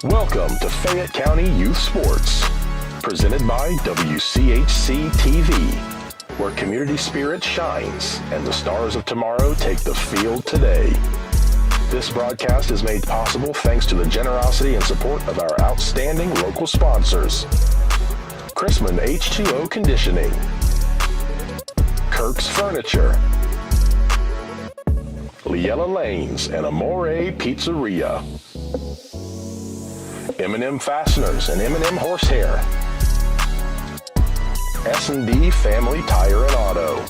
Welcome to Fayette County Youth Sports, presented by WCHC TV, where community spirit shines and the stars of tomorrow take the field today. This broadcast is made possible thanks to the generosity and support of our outstanding local sponsors. Chrisman H2O Conditioning, Kirk's Furniture, Liella Lanes and Amore Pizzeria, M&M Fasteners and M&M Horsehair, S&D Family Tire and Auto,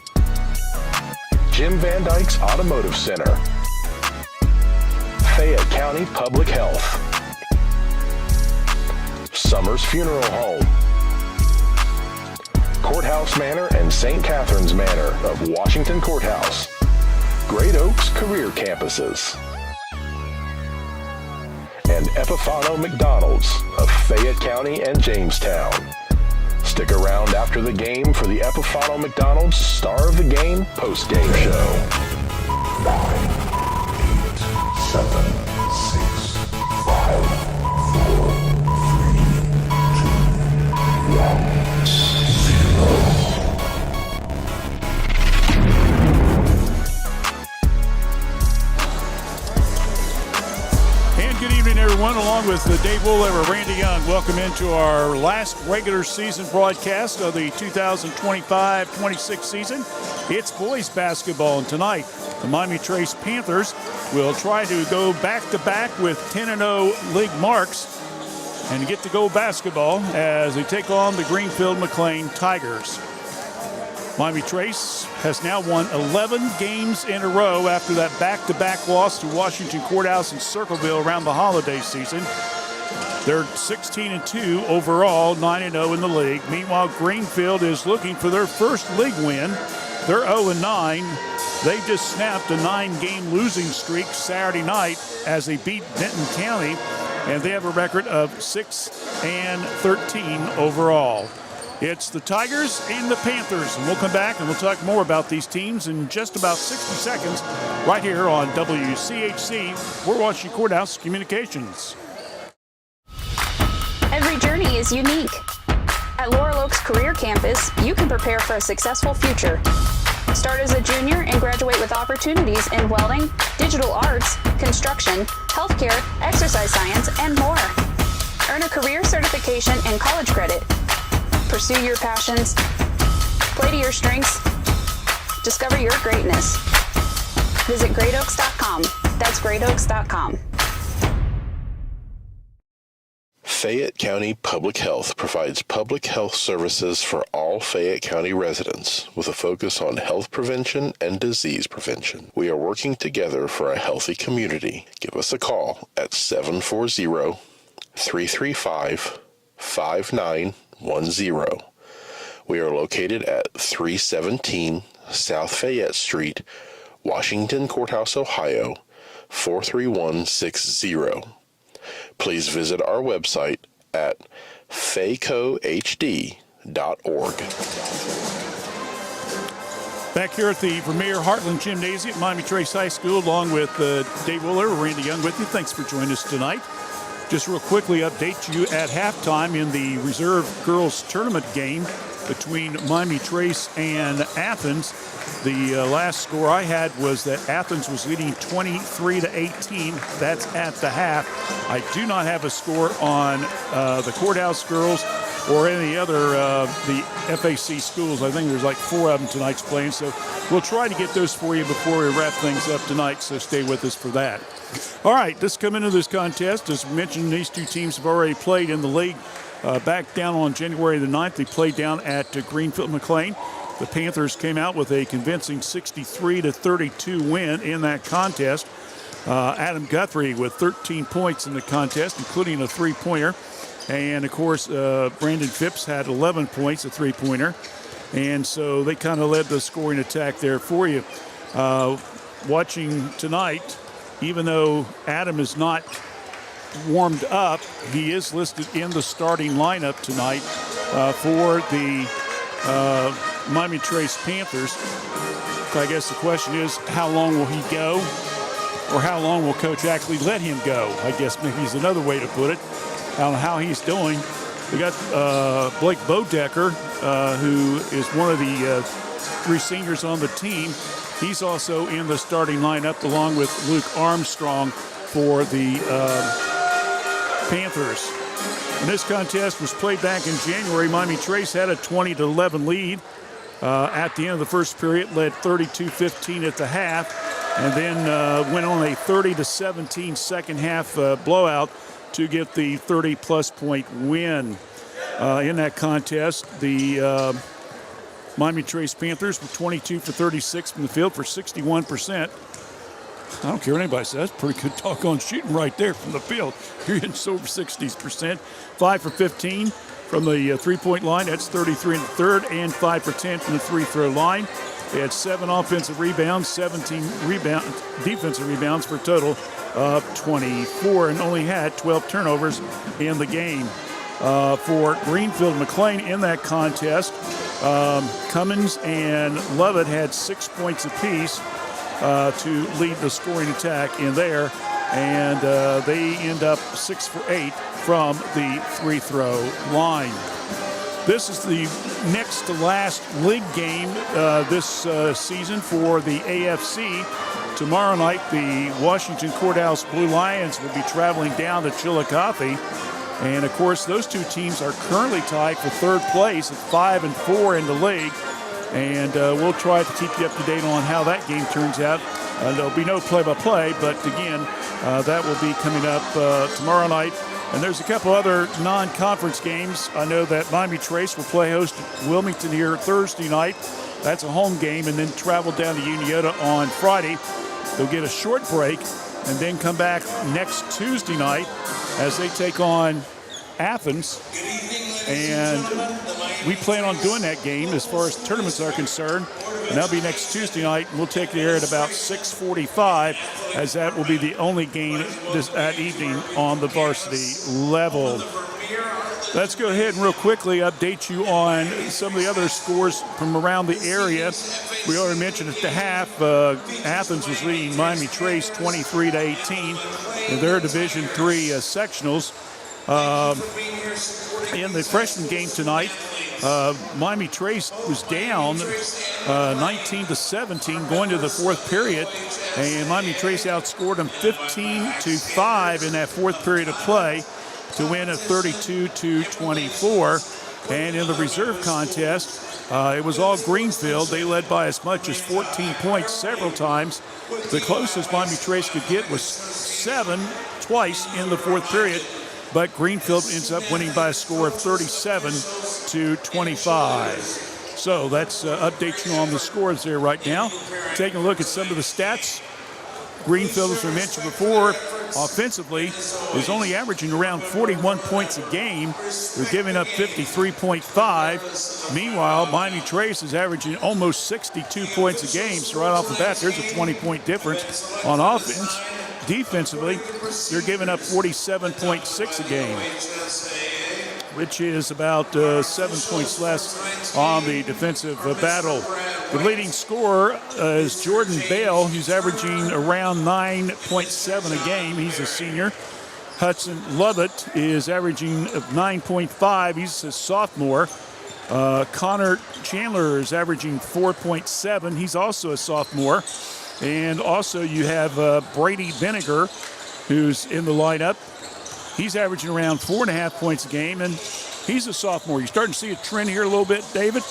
Jim Van Dyke's Automotive Center, Fayette County Public Health, Summers Funeral Home, Courthouse Manor and St. Catherine's Manor of Washington Courthouse, Great Oaks Career Campuses, and Epifano McDonald's of Fayette County and Jamestown. Stick around after the game for the Epifano McDonald's Star of the Game Postgame Show. 9, 8, 7, 6, 5, 4, 3, 2, 1, 0. Good evening, everyone. Along with Dave Woolever, Randy Young, welcome into our last regular season broadcast of the 2025-26 season. It's boys basketball, and tonight the Miami Trace Panthers will try to go back-to-back with 10-0 league marks and get to go basketball as they take on the Greenfield McClain Tigers. Miami Trace has now won 11 games in a row after that back-to-back loss to Washington Courthouse and Circleville around the holiday season. They're 16-2 overall, 9-0 in the league. Meanwhile, Greenfield is looking for their first league win. They're 0-9. They just snapped a 9-game losing streak Saturday night as they beat Benton County, and they have a record of 6-13 overall. It's the Tigers and the Panthers, and we'll come back and we'll talk more about these teams in just about 60 seconds right here on WCHC. We're watching Courthouse Communications. Every journey is unique. At Laurel Oaks Career Campus, you can prepare for a successful future. Start as a junior and graduate with opportunities in welding, digital arts, construction, healthcare, exercise science, and more. Earn a career certification and college credit. Pursue your passions, play to your strengths, discover your greatness. Visit greatoaks.com. That's greatoaks.com. Fayette County Public Health provides public health services for all Fayette County residents with a focus on health prevention and disease prevention. We are working together for a healthy community. Give us a call at 740-335-5910. We are located at 317 South Fayette Street, Washington Courthouse, Ohio, 43160. Please visit our website at faycohd.org. Back here at the Premier Heartland Gymnasium at Miami Trace High School, along with Dave Wooler, Randy Young with you. Thanks for joining us tonight. Just real quickly update you at halftime in the reserve girls tournament game between Miami Trace and Athens. The last score I had was that Athens was leading 23-18. That's at the half. I do not have a score on the Courthouse girls or any other the FAC schools. I think there's like 4 of them tonight's playing, so we'll try to get those for you before we wrap things up tonight, so stay with us for that. All right, let's come into this contest. As mentioned, these two teams have already played in the league back down on January the 9th. They played down at Greenfield McClain. The Panthers came out with a convincing 63-32 win in that contest. Adam Guthrie with 13 points in the contest, including a three-pointer. And, of course, Brandon Phipps had 11 points, a three-pointer. And so they kind of led the scoring attack there for you. Watching tonight, even though Adam is not warmed up, he is listed in the starting lineup tonight for the Miami Trace Panthers. So I guess the question is, how long will he go? or how long will Coach actually let him go? I guess maybe is another way to put it. I don't know how he's doing. We got Blake Bodecker, who is one of the 3 seniors on the team. He's also in the starting lineup along with Luke Armstrong for the Panthers. And this contest was played back in January. Miami Trace had a 20-11 lead at the end of the first period, led 32-15 at the half, and then went on a 30-17 second half blowout to get the 30-plus point win. In that contest, the Miami Trace Panthers were 22 for 36 from the field for 61%. I don't care what anybody says. That's pretty good doggone shooting right there from the field. You're getting over 60%. 5 for 15 from the three-point line. That's 33 in the third, and 5 for 10 from the free-throw line. They had 7 offensive rebounds, 17 defensive rebounds for a total of 24, and only had 12 turnovers in the game. For Greenfield and McClain in that contest, Cummins and Lovett had 6 points apiece to lead the scoring attack in there, and they end up 6 for 8 from the free throw line. This is the next to last league game this season for the AFC. Tomorrow night, the Washington Courthouse Blue Lions will be traveling down to Chillicothe. And, of course, those two teams are currently tied for third place at 5-4 in the league. And we'll try to keep you up to date on how that game turns out. There'll be no play-by-play, but, again, that will be coming up tomorrow night. And there's a couple other non-conference games. I know that Miami Trace will play host to Wilmington here Thursday night. That's a home game, and then travel down to Uniota on Friday. They'll get a short break and then come back next Tuesday night as they take on Athens. And we plan on doing that game as far as tournaments are concerned. And that'll be next Tuesday night. We'll take the air at about 6:45, as that will be the only game that evening on the varsity level. Let's go ahead and real quickly update you on some of the other scores from around the area. We already mentioned at the half, Athens was leading Miami Trace 23-18 in their Division III sectionals. In the freshman game tonight, Miami Trace was down 19-17 going to the fourth period, and Miami Trace outscored them 15-5 in that fourth period of play to win at 32-24. And in the reserve contest, it was all Greenfield. They led by as much as 14 points several times. The closest Miami Trace could get was 7 twice in the fourth period, but Greenfield ends up winning by a score of 37-25. So that's update you on the scores there right now. Taking a look at some of the stats. Greenfield, as we mentioned before, offensively is only averaging around 41 points a game. They're giving up 53.5. Meanwhile, Miami Trace is averaging almost 62 points a game. So right off the bat, there's a 20-point difference on offense. Defensively, they're giving up 47.6 a game, which is about 7 points less on the defensive battle. The leading scorer is Jordan Bale, who's averaging around 9.7 a game. He's a senior. Hudson Lovett is averaging 9.5. He's a sophomore. Connor Chandler is averaging 4.7. He's also a sophomore. And also you have Brady Vinegar, who's in the lineup. He's averaging around 4.5 points a game, and he's a sophomore. You're starting to see a trend here a little bit, David.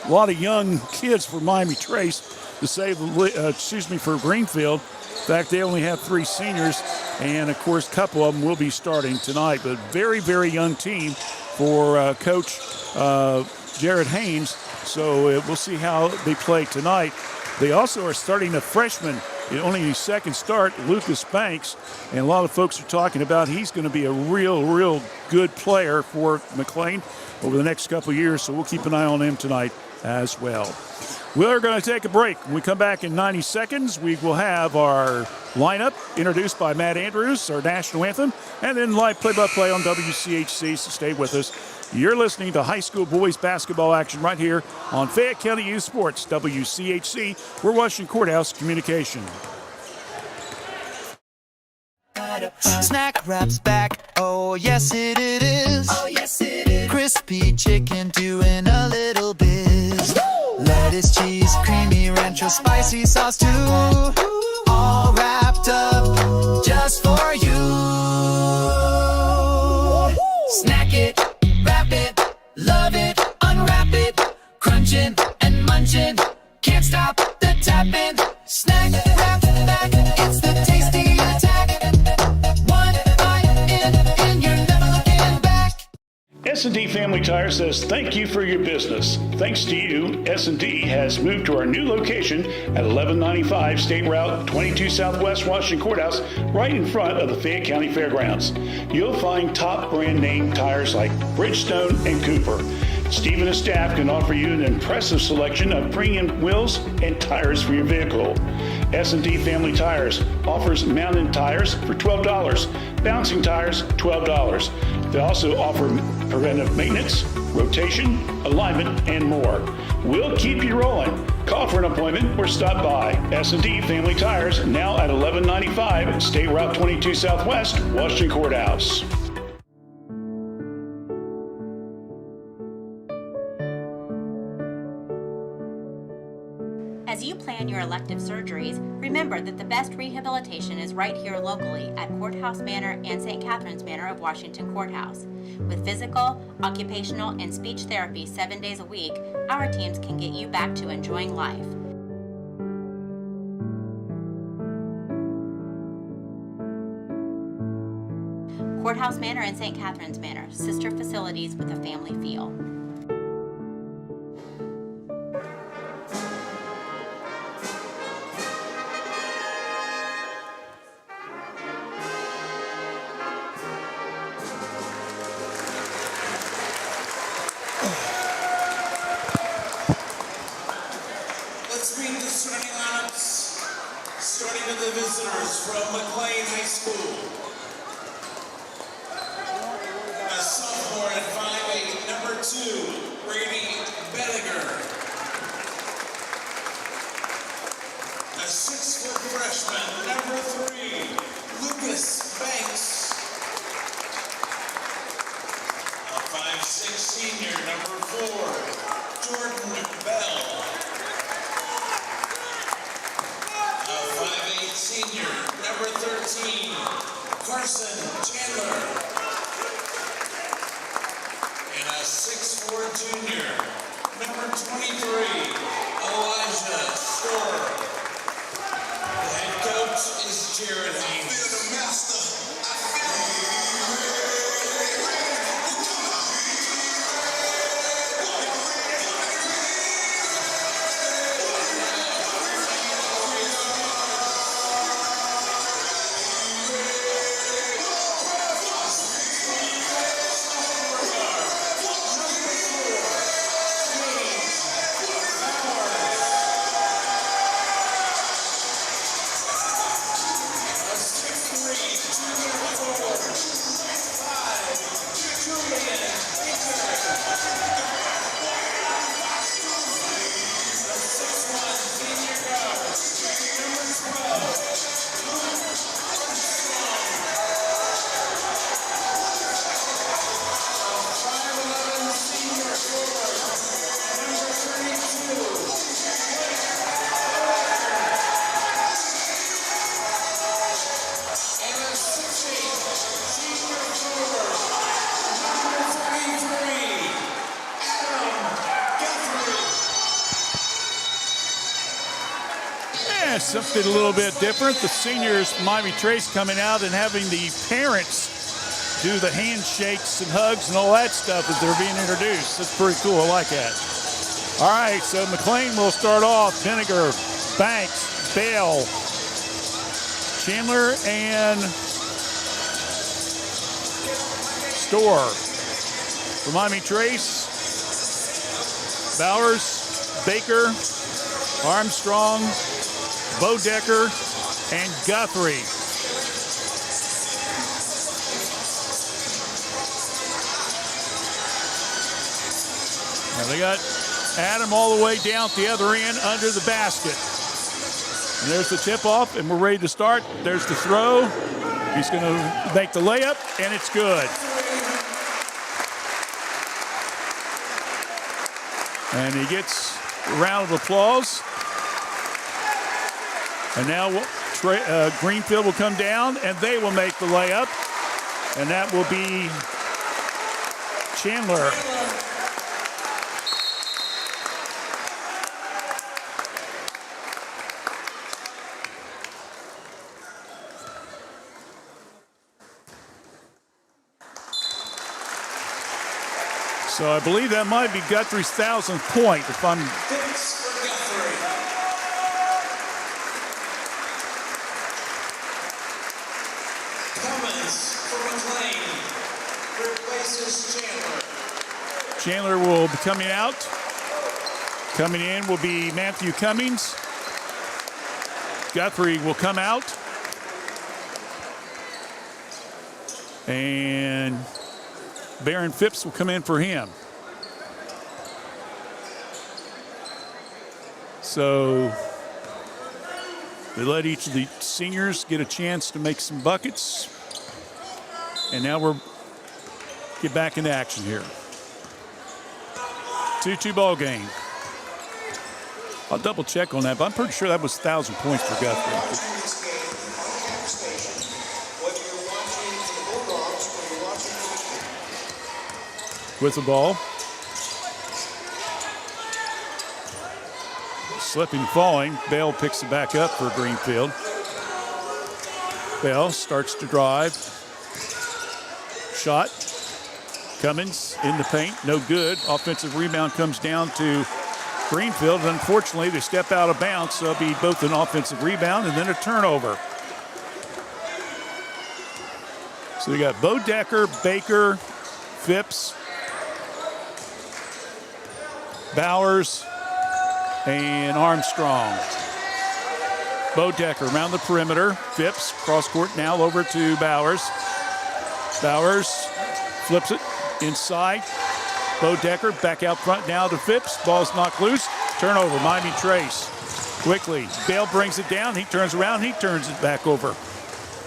A lot of young kids for Miami Trace, for Greenfield. In fact, they only have 3 seniors, and, of course, a couple of them will be starting tonight. But very, very young team for Coach Jared Haynes, so we'll see how they play tonight. They also are starting a freshman, only his second start, Lucas Banks, and a lot of folks are talking about he's going to be a real good player for McClain over the next couple of years, so we'll keep an eye on him tonight as well. We're going to take a break. When we come back in 90 seconds, we will have our lineup introduced by Matt Andrews, our national anthem, and then live play-by-play on WCHC, so stay with us. You're listening to high school boys basketball action right here on Fayette County Youth Sports, WCHC. We're Washington Courthouse Communication. Snack Wrap's back, oh yes it is. Oh yes it is. Crispy chicken doing a little biz. Lettuce, cheese, creamy rancho, spicy sauce too. All wrapped up just for you. Snack it, wrap it, love it, unwrap it. Crunching and munching, can't stop the tapping. Snack Wrap back, it's the tasty attack. One bite in, and you're never looking back. S&D Family Tire says thank you for your business. Thanks to you, S&D has moved to our new location at 1195 State Route 22 Southwest Washington Courthouse, right in front of the Fayette County Fairgrounds. You'll find top brand name tires like Bridgestone and Cooper. Steve and his staff can offer you an impressive selection of premium wheels and tires for your vehicle. S&D Family Tires offers mountain tires for $12, bouncing tires $12. They also offer preventive maintenance, rotation, alignment, and more. We'll keep you rolling. Call for an appointment or stop by. S&D Family Tires, now at 1195 State Route 22 Southwest, Washington Courthouse. As you plan your elective surgeries, remember that the best rehabilitation is right here locally at Courthouse Manor and St. Catherine's Manor of Washington Courthouse. With physical, occupational, and speech therapy 7 days a week, our teams can get you back to enjoying life. Courthouse Manor and St. Catherine's Manor, sister facilities with a family feel. Let's read the starting lineups. Starting with the visitors from McClain High School. A sophomore at 5'8", number 2, Brady Bellinger. A 6-foot freshman, number 3, Lucas Banks. A 5'6" senior, number 4, Jordan Bell. A 5'8" senior, number 13, Carson Chandler. And a 6'4" junior, number 23, Elijah Storr. The head coach is Jared Haynes. I feel the master. Something a little bit different. The seniors, Miami Trace, coming out and having the parents do the handshakes and hugs and all that stuff as they're being introduced. That's pretty cool. I like that. All right, so McClain will start off. Vinegar, Banks, Bale, Chandler, and Storr. For Miami Trace, Bowers, Baker, Armstrong, Bodecker, and Guthrie. Now they got Adam all the way down at the other end under the basket. And there's the tip-off, and we're ready to start. There's the throw. He's going to make the layup, and it's good. And he gets a round of applause. And now Greenfield will come down, and they will make the layup. And that will be Chandler. So I believe that might be Guthrie's 1,000th point, if I'm... Points for Guthrie. Cummins for McClain replaces Chandler. Chandler will be coming out. Coming in will be Matthew Cummings. Guthrie will come out. And Baron Phipps will come in for him. So they let each of the seniors get a chance to make some buckets. And now we'll get back into action here. 2-2 ball game. I'll double check on that, but I'm pretty sure that was 1,000 points for Guthrie. With the ball. Slipping, falling. Bell picks it back up for Greenfield. Bell starts to drive. Shot. Cummins in the paint. No good. Offensive rebound comes down to Greenfield. Unfortunately, they step out of bounds, so it'll be both an offensive rebound and then a turnover. So we got Bodecker, Baker, Phipps, Bowers, and Armstrong. Bodecker around the perimeter. Phipps, cross court now over to Bowers. Bowers flips it inside. Bodecker back out front now to Phipps. Ball's knocked loose. Turnover, Miami Trace. Quickly, Bale brings it down. He turns around. He turns it back over.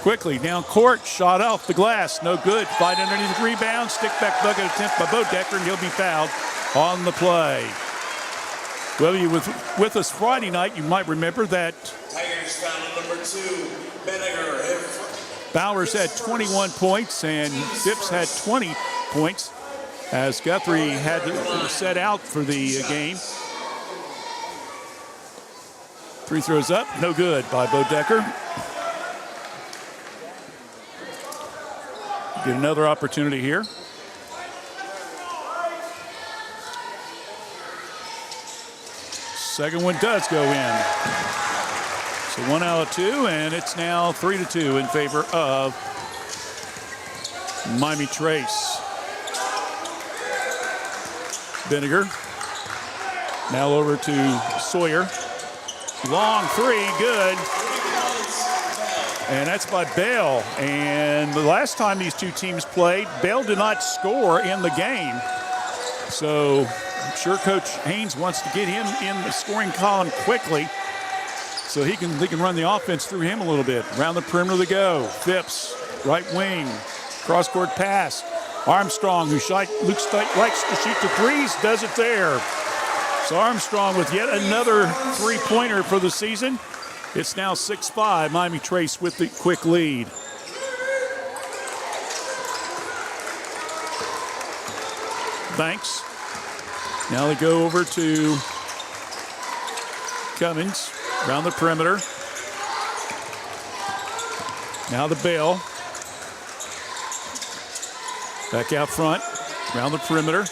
Quickly, down court. Shot off the glass. No good. Fight underneath the rebound. Stick back bucket attempt by Bodecker, and he'll be fouled on the play. Well, you with us Friday night, you might remember that Tigers foul number 2, Benninger. Bowers had 21 points and Phipps had 20 points as Guthrie had to set out for the game. Free throws up, no good by Bodecker. Get another opportunity here. Second one does go in. So 1 out of 2, and it's now 3-2 in favor of Miami Trace. Benninger. Now over to Sawyer. Long three, good. And that's by Bell. And the last time these two teams played, Bell did not score in the game. So I'm sure Coach Haynes wants to get him in the scoring column quickly so they can run the offense through him a little bit. Around the perimeter they go. Phipps, right wing, cross-court pass. Armstrong, who likes to shoot the threes, does it there. So Armstrong with yet another three-pointer for the season. It's now 6-5. Miami Trace with the quick lead. Banks. Now they go over to Cummins around the perimeter. Now the Bale. Back out front, around the perimeter.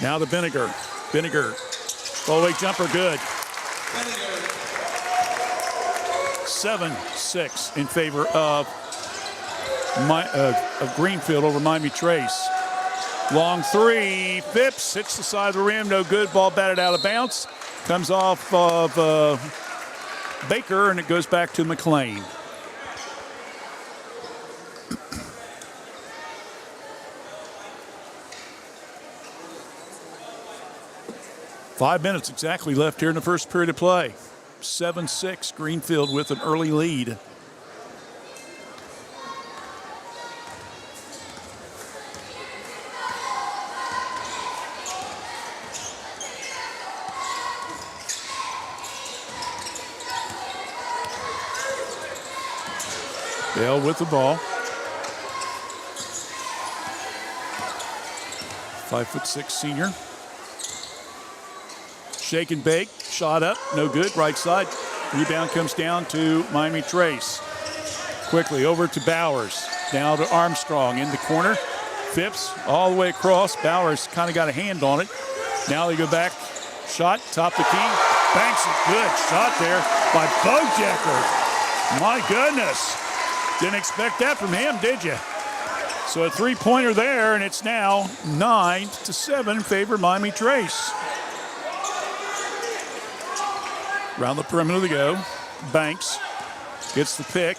Now the Benninger. Benninger, all-the-way jumper, good. 7-6 in favor of Greenfield over Miami Trace. Long three, Phipps hits the side of the rim, no good. Ball batted out of bounds. Comes off of Baker, and it goes back to McClain. Five minutes exactly left here in the first period of play. 7-6, Greenfield with an early lead. Bell with the ball. 5'6" senior. Shake and bake, shot up, no good, right side. Rebound comes down to Miami Trace. Quickly over to Bowers, now to Armstrong in the corner. Phipps all the way across. Bowers kind of got a hand on it. Now they go back, shot, top the key. Banks it, good shot there by Bodecker. My goodness, didn't expect that from him, did you? So a three-pointer there, and it's now 9-7 in favor of Miami Trace. Around the perimeter they go. Banks gets the pick.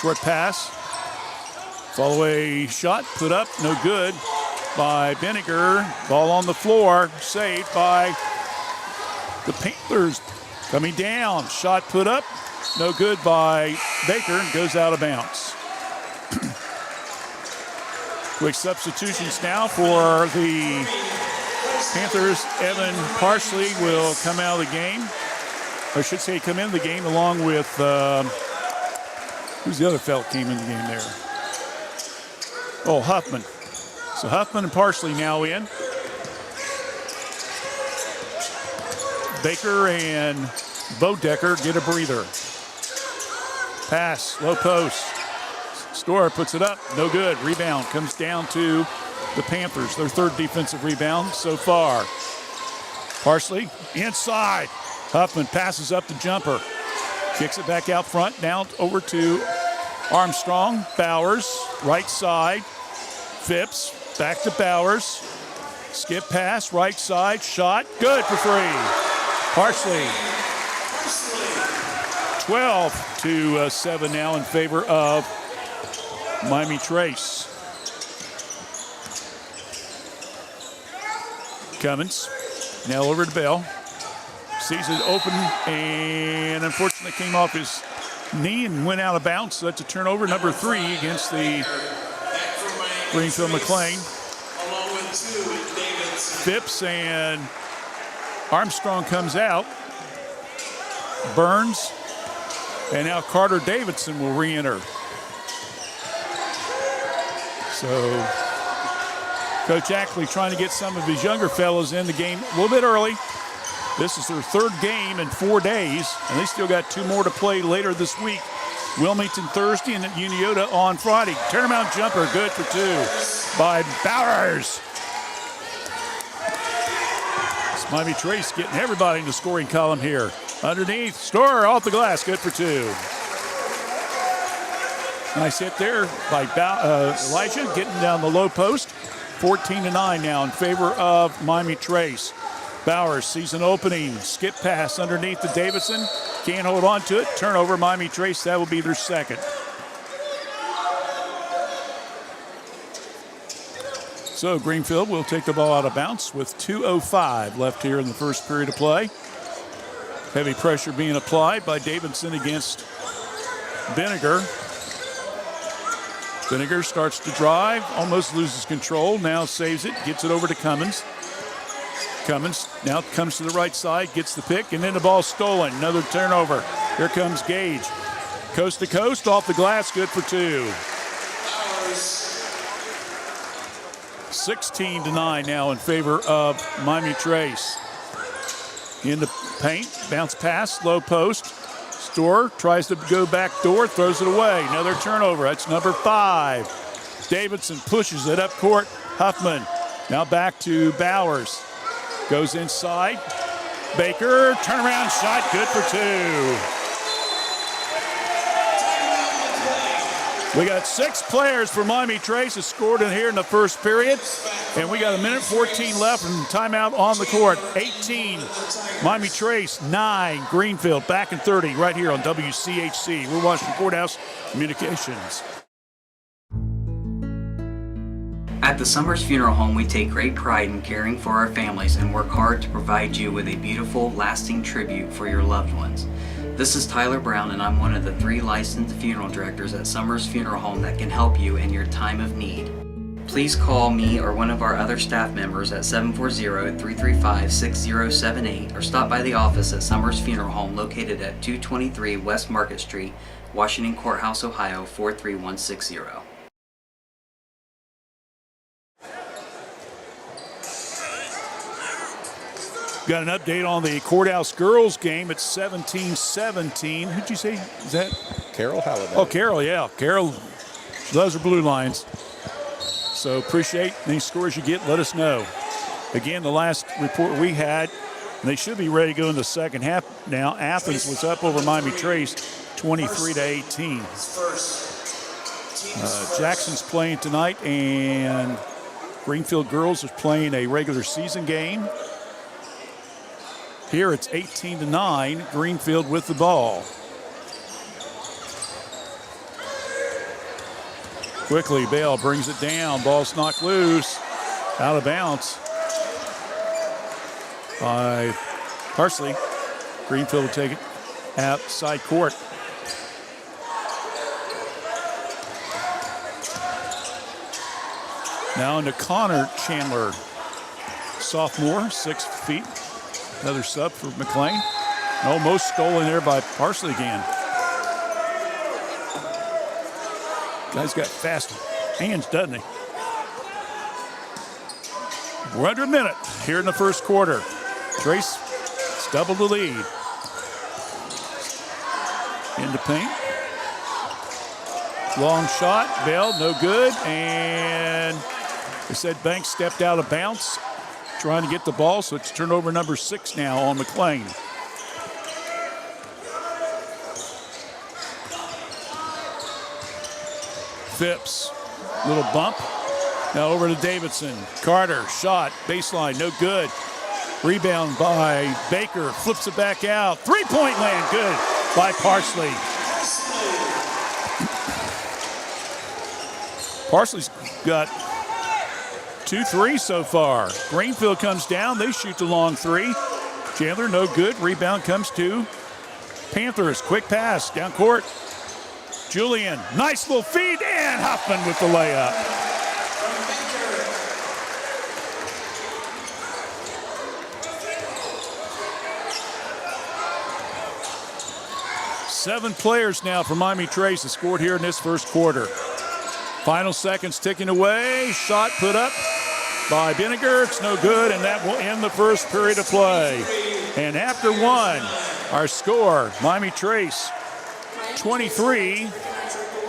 Short pass. Follow away shot, put up, no good by Vinegar. Ball on the floor, saved by the Panthers. Coming down, shot put up, no good by Baker, and goes out of bounds. Quick substitutions now for the Panthers. Evan Parsley will come out of the game. Or I should say come into the game along with, who's the other fella came in the game there? Oh, Huffman. So Huffman and Parsley now in. Baker and Bodecker get a breather. Pass, low post. Storer puts it up, no good. Rebound comes down to the Panthers, their third defensive rebound so far. Parsley inside. Huffman passes up the jumper. Kicks it back out front, now over to Armstrong. Bowers, right side. Phipps, back to Bowers. Skip pass, right side, shot, good for three. Parsley. 12-7 now in favor of Miami Trace. Cummins, now over to Bell. Sees it open and unfortunately came off his knee and went out of bounds. So that's a turnover, number 3 against the Greenfield McClain. Phipps and Armstrong comes out. Burns and now Carter Davidson will re-enter. So Coach Ackley trying to get some of his younger fellows in the game a little bit early. This is their third game in 4 days, and they still got 2 more to play later this week. Wilmington Thursday and Uniota on Friday. Turnaround jumper, good for 2 by Bowers. It's Miami Trace getting everybody in the scoring column here. Underneath, Storer off the glass, good for 2. Nice hit there by Elijah, getting down the low post. 14-9 now in favor of Miami Trace. Bowers sees an opening, skip pass underneath to Davidson. Can't hold on to it. Turnover, Miami Trace. That will be their second. So Greenfield will take the ball out of bounds with 2:05 left here in the first period of play. Heavy pressure being applied by Davidson against Vinegar. Vinegar starts to drive, almost loses control, now saves it, gets it over to Cummins. Cummins now comes to the right side, gets the pick, and then the ball's stolen. Another turnover. Here comes Gage. Coast to coast, off the glass, good for 2. 16-9 now in favor of Miami Trace. In the paint, bounce pass, low post. Storer tries to go back door, throws it away. Another turnover, that's number 5. Davidson pushes it up court. Huffman now back to Bowers. Goes inside. Baker, turnaround shot, good for 2. We got 6 players for Miami Trace that scored in here in the first period. And we got 1:14 left and timeout on the court. 18, Miami Trace, 9, Greenfield, back in 30 right here on WCHC. We're Washington Courthouse Communications. At the Summers Funeral Home, we take great pride in caring for our families and work hard to provide you with a beautiful, lasting tribute for your loved ones. This is Tyler Brown, and I'm one of the 3 licensed funeral directors at Summers Funeral Home that can help you in your time of need. Please call me or one of our other staff members at 740-335-6078 or stop by the office at Summers Funeral Home located at 223 West Market Street, Washington Courthouse, Ohio 43160. Got an update on the Courthouse girls game. It's 17-17. Who'd you say? Is that Carol Halliday? Oh, Carol, yeah. Carol, she loves her Blue Lions. So appreciate any scores you get. Let us know. Again, the last report we had, and they should be ready to go in the second half now. Athens was up over Miami Trace 23-18. Jackson's playing tonight, and Greenfield girls is playing a regular season game. Here it's 18-9, Greenfield with the ball. Quickly, Bell brings it down. Ball's knocked loose, out of bounds by Parsley. Greenfield will take it outside court. Now into Connor Chandler, sophomore, 6 feet. Another sub for McClain. Almost stolen there by Parsley again. Guy's got fast hands, doesn't he? We're under a minute here in the first quarter. Trace has doubled the lead. Into paint. Long shot. Bell, no good. And they said Banks stepped out of bounds, trying to get the ball, so it's turnover number 6 now on McClain. Phipps, little bump. Now over to Davidson. Carter, shot, baseline, no good. Rebound by Baker, flips it back out. Three-point land, good by Parsley. Parsley's got 2 threes so far. Greenfield comes down. They shoot the long 3. Chandler, no good. Rebound comes to Panthers. Quick pass down court. Julian, nice little feed, and Huffman with the layup. Seven players now for Miami Trace have scored here in this first quarter. Final seconds ticking away. Shot put up by Vinegar. It's no good, and that will end the first period of play. And after 1, our score, Miami Trace 23,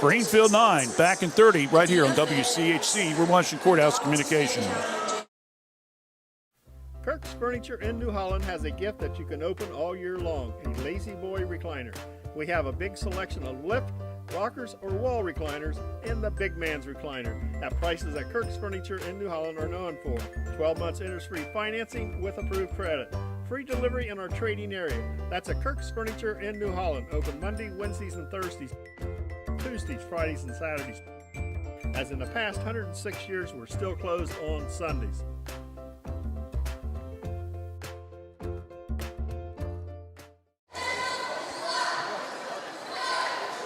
Greenfield 9. Back in 30 right here on WCHC. We're Washington Courthouse Communication. Kirk's Furniture in New Holland has a gift that you can open all year long, a Lazy Boy recliner. We have a big selection of lift, rockers, or wall recliners, and the big man's recliner at prices that Kirk's Furniture in New Holland are known for. 12 months interest-free financing with approved credit. Free delivery in our trading area. That's at Kirk's Furniture in New Holland. Open Monday, Wednesdays, and Thursdays. Tuesdays, Fridays, and Saturdays. As in the past 106 years, we're still closed on Sundays.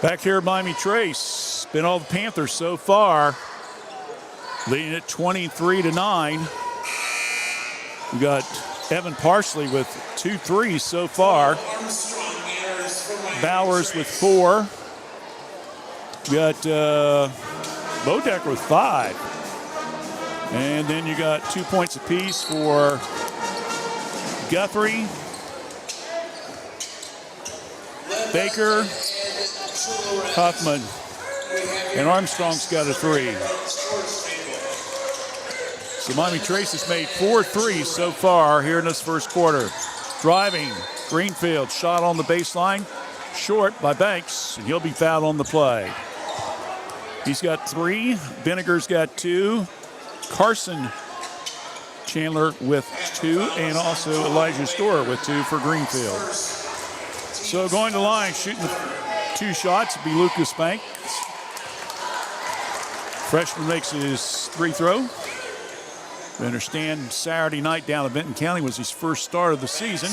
Back here at Miami Trace, been all the Panthers so far, leading at 23-9. We got Evan Parsley with 2 threes so far. Bowers with 4. We got Bodecker with 5. And then you got 2 points apiece for Guthrie, Baker, Huffman, and Armstrong's got a 3. So Miami Trace has made 4 threes so far here in this first quarter. Driving, Greenfield, shot on the baseline, short by Banks, and he'll be fouled on the play. He's got 3, Vinegar's got 2, Carson Chandler with 2, and also Elijah Storer with 2 for Greenfield. So going to line, shooting the 2 shots will be Lucas Banks. Freshman makes his 3 throw. We understand Saturday night down at Benton County was his first start of the season.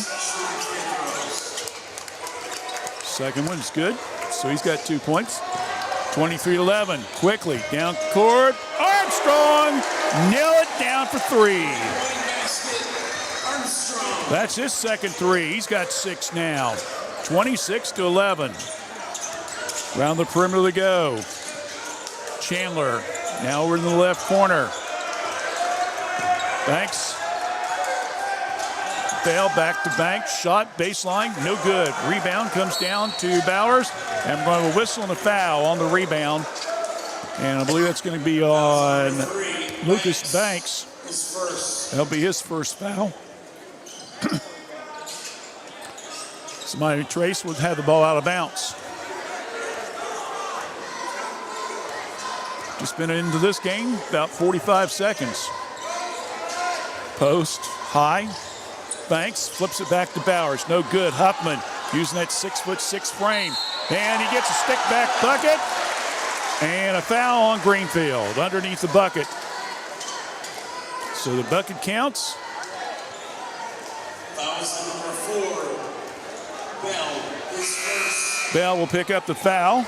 Second one's good, so he's got 2 points. 23-11, quickly down court. Armstrong, nail it down for 3. Armstrong. That's his second 3. He's got 6 now. 26-11. Around the perimeter they go. Chandler now over in the left corner. Banks. Bale back to Banks. Shot baseline. No good. Rebound comes down to Bowers. And we're going to whistle and a foul on the rebound. And I believe that's going to be on Lucas Banks. His first. That'll be his first foul. Somebody Trace would have the ball out of bounds. Just been into this game about 45 seconds. Post, high. Banks flips it back to Bowers. No good. Huffman using that 6'6" frame. And he gets a stick back bucket. And a foul on Greenfield underneath the bucket. So the bucket counts. Fouls number 4. Bell, his first. Bell will pick up the foul.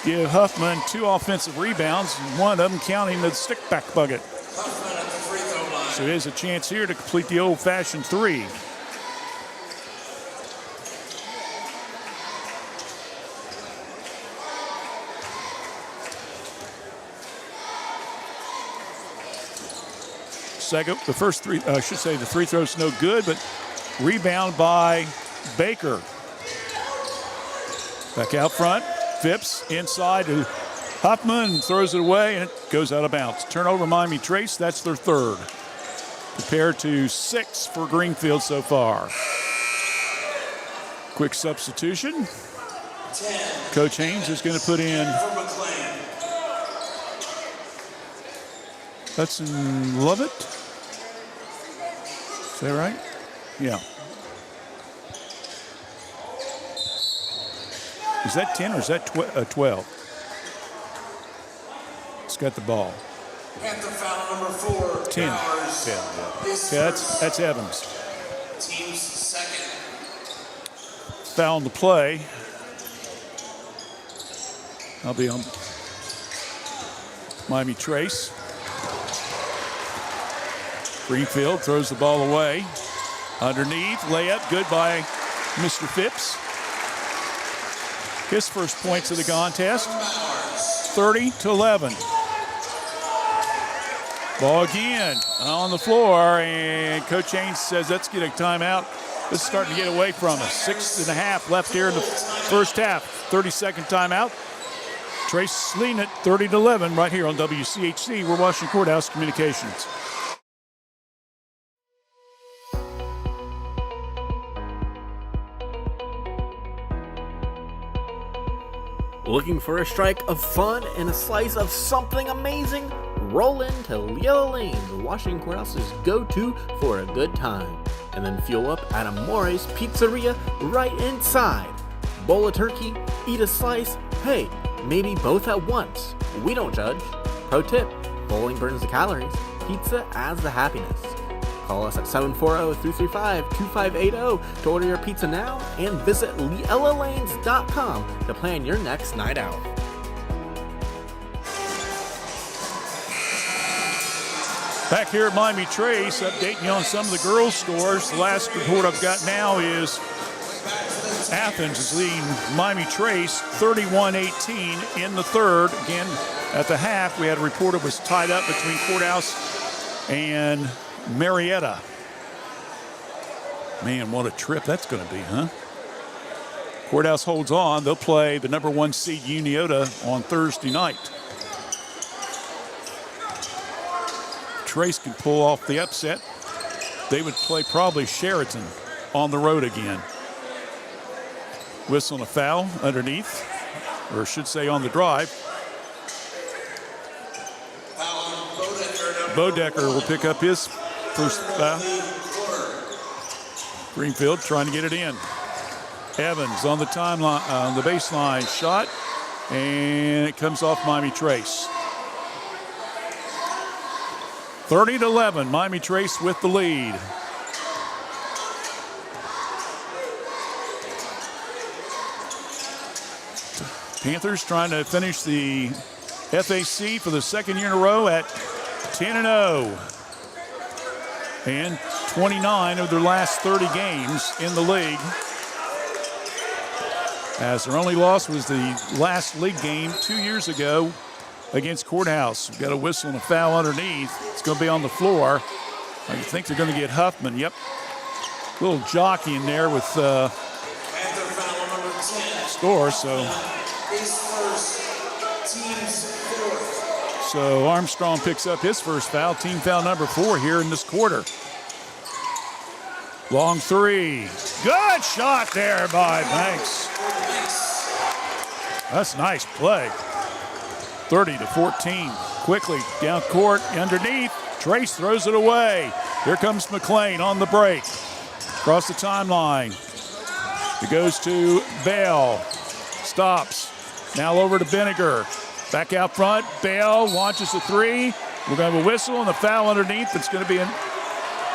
Give Huffman 2 offensive rebounds, and one of them counting the stick back bucket. Huffman at the free throw line. So there's a chance here to complete the old-fashioned 3. The first 3, I should say the free throw's no good, but rebound by Baker. Back out front, Phipps inside to Huffman, throws it away, and it goes out of bounds. Turnover, Miami Trace, that's their 3rd. Compared to 6 for Greenfield so far. Quick substitution. 10. Coach Haynes is going to put in For McClain. Hudson Lovett. Is that right? Yeah. Is that 10 or is that 12? He's got the ball. Panther foul number 4. 10. Bowers. 10, yeah. His Yeah, first. that's Evans. Team's second. Foul on the play. I'll be on Miami Trace. Greenfield throws the ball away. Underneath, layup, good by Mr. Phipps. His first points of the contest, 30-11. Ball again on the floor, and Coach Haynes says, let's get a timeout. This is starting to get away from us. 6.5 left here in the first half. 30-second timeout. Trace leading it 30-11 right here on WCHC. We're Washington Courthouse Communications. Looking for a strike of fun and a slice of something amazing? Roll into Yellow Lane, the Washington Courthouse's go-to for a good time. And then fuel up at Amore's Pizzeria right inside. Bowl of turkey, eat a slice, hey, maybe both at once. We don't judge. Pro tip, bowling burns the calories, pizza adds the happiness. Call us at 740-335-2580 to order your pizza now and visit LielaLanes.com to plan your next night out. Back here at Miami Trace, updating you on some of the girls' scores. The last report I've got now is Athens is leading Miami Trace 31-18 in the 3rd. Again, at the half, we had a report it was tied up between Courthouse and Marietta. Man, what a trip that's going to be, huh? Courthouse holds on. They'll play the number 1 seed Uniota on Thursday night. Trace can pull off the upset. They would play probably Sheraton on the road again. Whistle and a foul underneath, or I should say on the drive. Bodecker will pick up his first foul. Greenfield trying to get it in. Evans on the timeline, on the baseline shot, and it comes off Miami Trace. 30-11, Miami Trace with the lead. Panthers trying to finish the FAC for the second year in a row at 10-0. And 29 of their last 30 games in the league. As their only loss was the last league game 2 years ago against Courthouse. We've got a whistle and a foul underneath. It's going to be on the floor. I think they're going to get Huffman. Yep. A little jockey in there with Store. So Armstrong picks up his first foul. Team foul number 4 here in this quarter. Long three. Good shot there by Banks. That's nice play. 30-14. Quickly down court, underneath. Trace throws it away. Here comes McClain on the break. Across the timeline. It goes to Bell. Stops. Now over to Vinegar. Back out front. Bell launches a three. We're going to have a whistle and a foul underneath. It's going to be an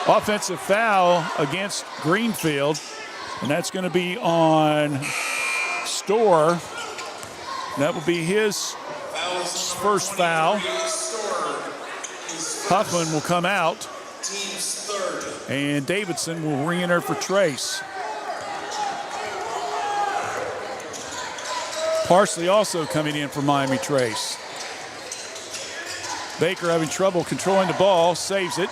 offensive foul against Greenfield. And that's going to be on Store. That will be his first foul. Huffman will come out. And Davidson will re-enter for Trace. Parsley also coming in for Miami Trace. Baker having trouble controlling the ball, saves it.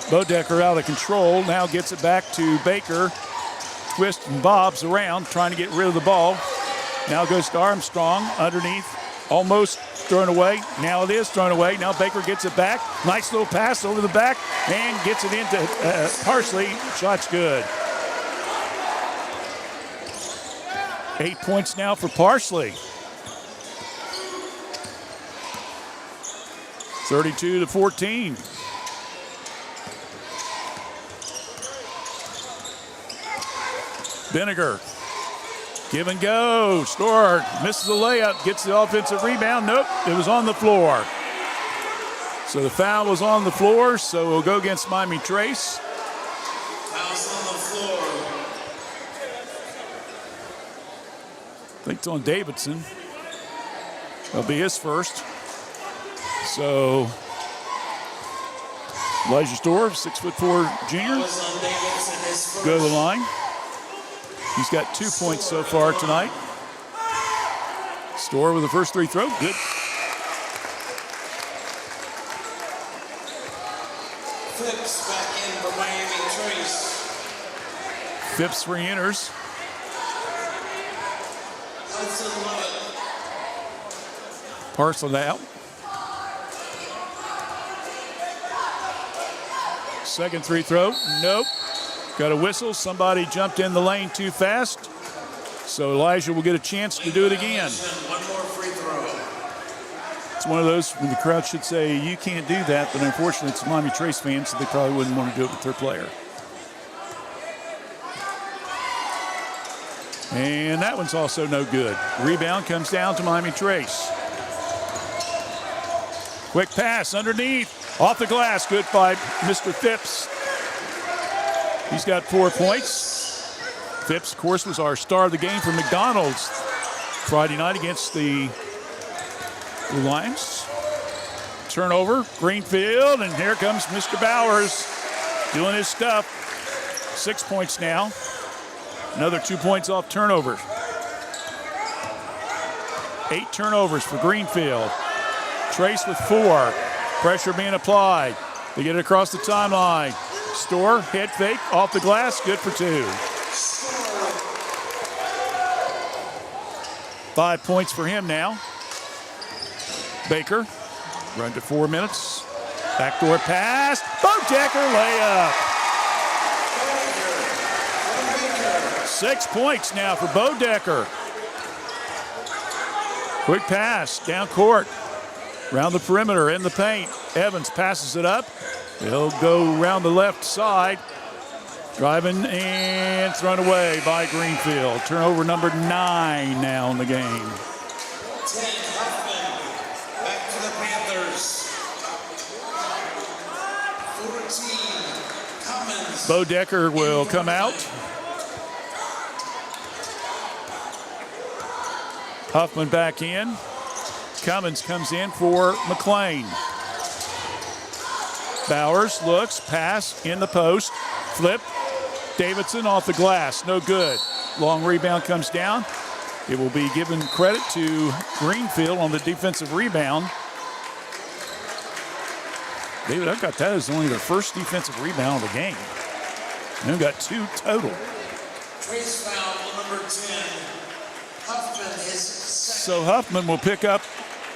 Bodecker out of control, now gets it back to Baker. Twists and bobs around, trying to get rid of the ball. Now goes to Armstrong, underneath, almost thrown away. Now it is thrown away. Now Baker gets it back. Nice little pass over the back and gets it into Parsley. Shot's good. 8 points now for Parsley. 32-14. Vinegar. Give and go. Store misses the layup, gets the offensive rebound. Nope, it was on the floor. So the foul was on the floor, so we'll go against Miami Trace. Foul's on the floor. I think it's on Davidson. That'll be his first. So Elijah Store, 6'4" junior, go to the line. He's got 2 points so far tonight. Store with the first free throw. Good. Phipps back in for Miami Trace. Phipps re-enters. Parsley out. Second free throw. Nope. Got a whistle. Somebody jumped in the lane too fast. So Elijah will get a chance to do it again. One more free throw. It's one of those when the crowd should say, you can't do that, but unfortunately it's Miami Trace fans, so they probably wouldn't want to do it with their player. And that one's also no good. Rebound comes down to Miami Trace. Quick pass underneath, off the glass, good by Mr. Phipps. He's got 4 points. Phipps, of course, was our star of the game for McDonald's Friday night against the Lions. Turnover, Greenfield, and here comes Mr. Bowers doing his stuff. 6 points now. Another 2 points off turnover. 8 turnovers for Greenfield. Trace with 4. Pressure being applied. They get it across the timeline. Store, head fake, off the glass, good for 2. 5 points for him now. Baker, run to 4 minutes. Backdoor pass, Bodecker layup. 6 points now for Bodecker. Quick pass, down court. Around the perimeter, in the paint. Evans passes it up. He'll go around the left side. Driving and thrown away by Greenfield. Turnover number 9 now in the game. 10 Huffman. Back to the Panthers. 14 Cummins. Bodecker will come out. Huffman back in. Cummins comes in for McClain. Bowers looks, pass in the post, flip. Davidson off the glass, no good. Long rebound comes down. It will be given credit to Greenfield on the defensive rebound. David, I've got that as only their first defensive rebound of the game. And they've got 2 total. Trace foul number 10. Huffman, his second. So Huffman will pick up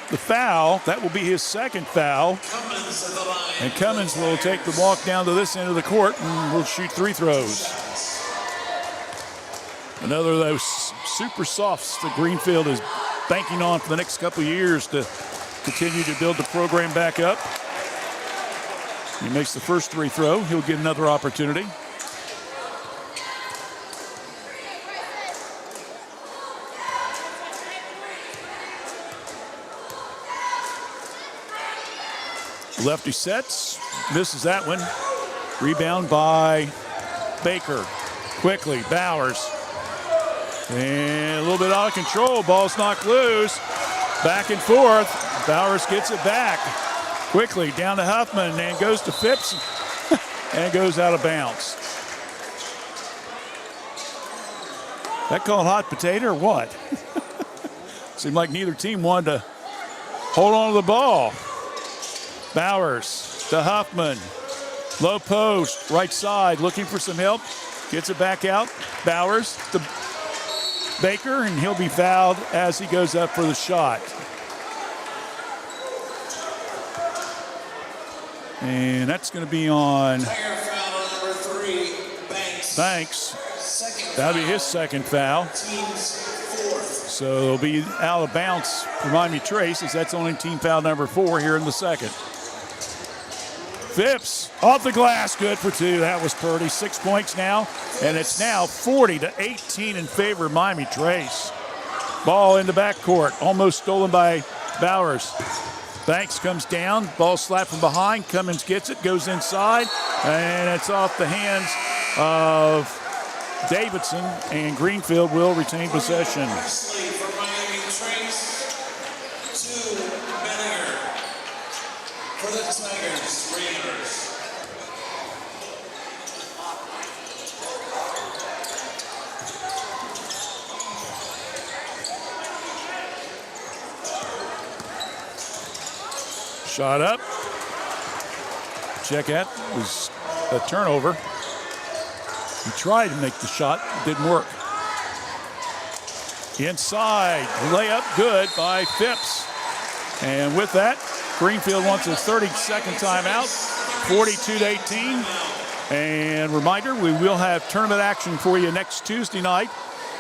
the foul. That will be his second foul. Cummins at the line. And Cummins will take the walk down to this end of the court and will shoot 3 throws. Another of those super softs that Greenfield is banking on for the next couple of years to continue to build the program back up. He makes the first 3 throw. He'll get another opportunity. Lefty sets, misses that one. Rebound by Baker. Quickly, Bowers. And a little bit out of control. Ball's knocked loose. Back and forth. Bowers gets it back. Quickly down to Huffman and goes to Phipps and goes out of bounds. That called hot potato or what? Seemed like neither team wanted to hold on to the ball. Bowers to Huffman. Low post, right side, looking for some help. Gets it back out. Bowers to Baker, and he'll be fouled as he goes up for the shot. And that's going to be on Player foul number 3, Banks. Banks. That'll be his second foul. Team's 4th. So it'll be out of bounds for Miami Trace, as that's only team foul number 4 here in the second. Phipps off the glass, good for 2. That was Purdy. 6 points now, and it's now 40-18 in favor of Miami Trace. Ball in the backcourt, almost stolen by Bowers. Banks comes down, ball slapped from behind. Cummins gets it, goes inside, and it's off the hands of Davidson, and Greenfield will retain possession. Presley for Miami Trace. 2, Benninger for the Tigers. Raiders. Shot up. Check that was a turnover. He tried to make the shot, didn't work. Inside, layup good by Phipps. And with that, Greenfield wants a 30-second timeout, 42-18. And reminder, we will have tournament action for you next Tuesday night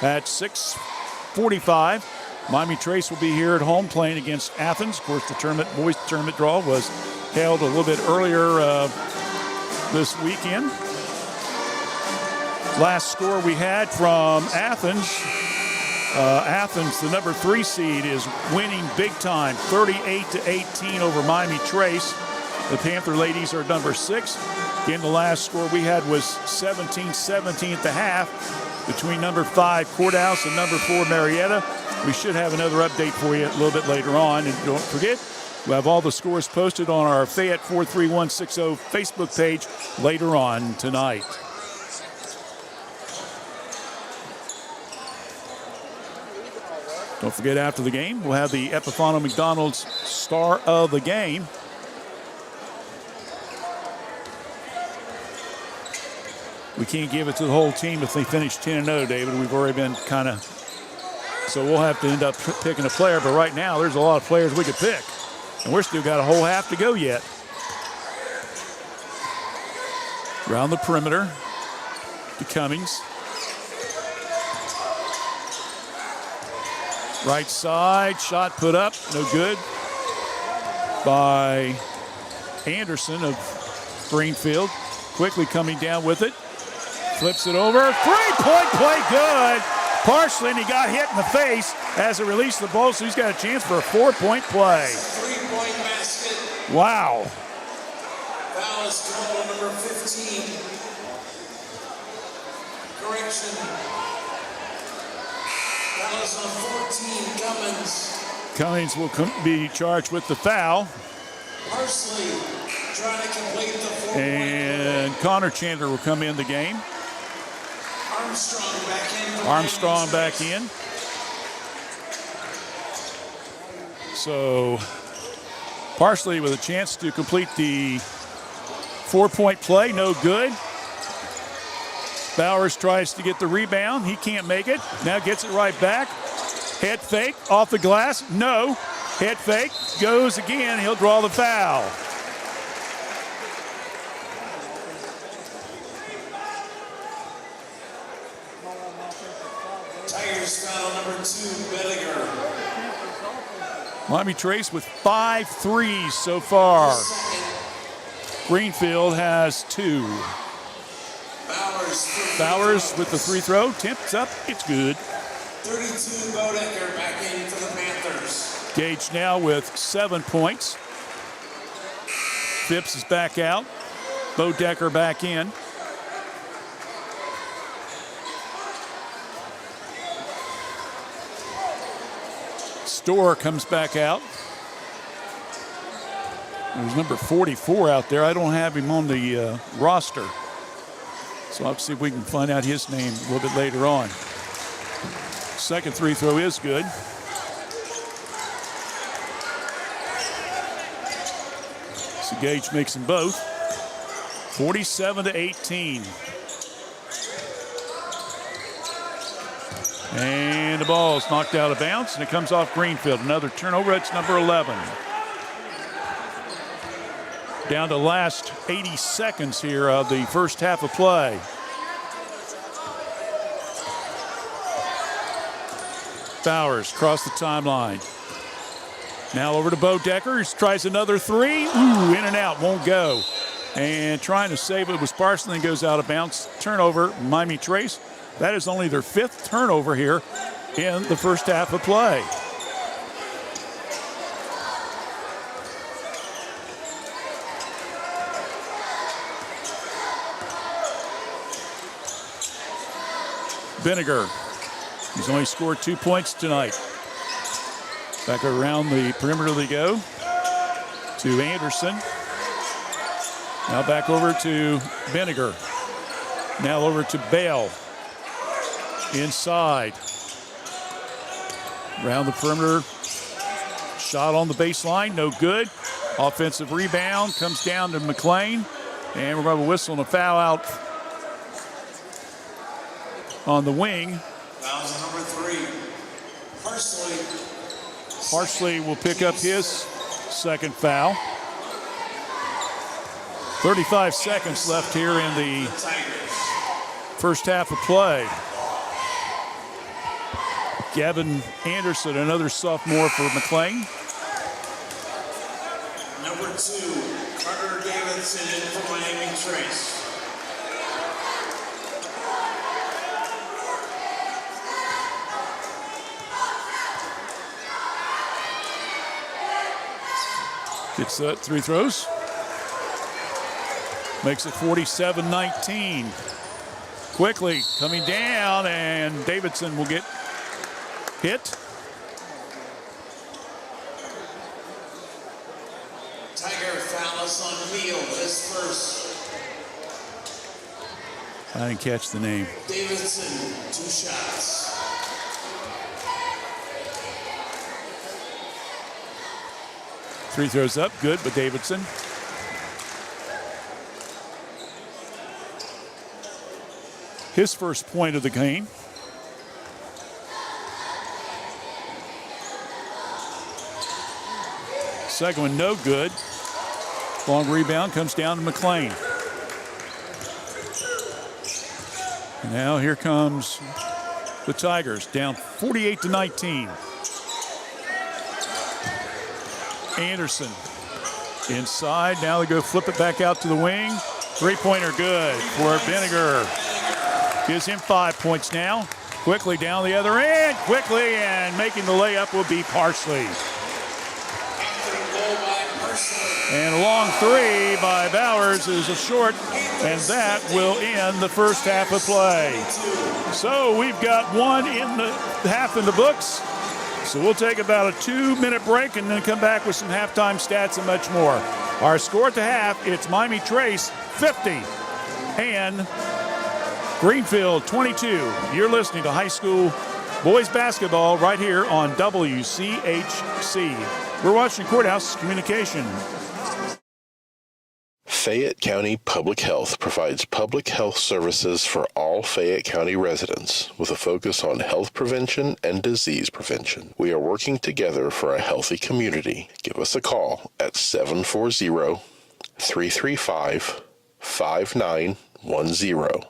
at 6:45. Miami Trace will be here at home playing against Athens. Of course, the boys tournament draw was held a little bit earlier this weekend. Last score we had from Athens. Athens, the number 3 seed, is winning big time, 38-18 over Miami Trace. The Panther ladies are number 6. Again, the last score we had was 17-17 at the half between number 5 Courthouse and number 4 Marietta. We should have another update for you a little bit later on. And don't forget, we'll have all the scores posted on our Fayette 43160 Facebook page later on tonight. Don't forget, after the game, we'll have the Epifano McDonald's Star of the Game. We can't give it to the whole team if they finish 10-0, David. We've already been kind of... So we'll have to end up picking a player. But right now, there's a lot of players we could pick. And we're still got a whole half to go yet. Around the perimeter to Cummings. Right side, shot put up, no good by Anderson of Greenfield. Quickly coming down with it. Flips it over. 3-point play, good. Partially, and he got hit in the face as it released the ball, so he's got a chance for a 4-point play. 3-point basket. Wow. Foul is called number 15. Correction. Foul is on 14, Cummins. Cummings will be charged with the foul. Parsley trying to complete the 4-point And Connor Chandler will come in the game. Armstrong back in. Armstrong back in. So Parsley with a chance to complete the 4-point play, no good. Bowers tries to get the rebound. He can't make it. Now gets it right back. Head fake off the glass. No. Head fake goes again. He'll draw the foul. Tigers foul number 2, Bellinger. Miami Trace with 5 threes so far. Greenfield has 2. Bowers with the free throw. Tips up. It's good. 32, Bodecker back in for the Panthers. Gage now with 7 points. Phipps is back out. Bodecker back in. Storr comes back out. There's number 44 out there. I don't have him on the roster. So I'll see if we can find out his name a little bit later on. Second free throw is good. So Gage makes them both. 47-18. And the ball is knocked out of bounds, and it comes off Greenfield. Another turnover. It's number 11. Down to last 80 seconds here of the first half of play. Bowers across the timeline. Now over to Bodecker. He tries another 3. Ooh, in and out. Won't go. And trying to save it was Parson, and goes out of bounds. Turnover, Miami Trace. That is only their 5th turnover here in the first half of play. Vinegar. He's only scored 2 points tonight. Back around the perimeter they go to Anderson. Now back over to Vinegar. Now over to Bale. Inside. Around the perimeter. Shot on the baseline, no good. Offensive rebound comes down to McClain. And we're going to whistle and a foul out on the wing. Fouls number 3. Parsley. Parsley will pick up his second foul. 35 seconds left here in the first half of play. Gavin Anderson, another sophomore for McClain. Number 2, Carter Davidson in for Miami Trace. Gets 3 throws. Makes it 47-19. Quickly coming down, and Davidson will get hit. Tiger fouls on Neal, his first. I didn't catch the name. Davidson, 2 shots. Three throws up, good, but Davidson. His first point of the game. Second one, no good. Long rebound comes down to McClain. Now here comes the Tigers, down 48-19. Anderson inside. Now they go flip it back out to the wing. Three-pointer good for Vinegar. Gives him 5 points now. Quickly down the other end. Quickly, and making the layup will be Parsley. And a long 3 by Bowers is a short, and that will end the first half of play. So we've got one in the half in the books. So we'll take about a 2-minute break and then come back with some halftime stats and much more. Our score at the half, it's Miami Trace 50 and Greenfield 22. You're listening to high school boys basketball right here on WCHC. We're watching Courthouse Communication. Fayette County Public Health provides public health services for all Fayette County residents with a focus on health prevention and disease prevention. We are working together for a healthy community. Give us a call at 740-335-5910.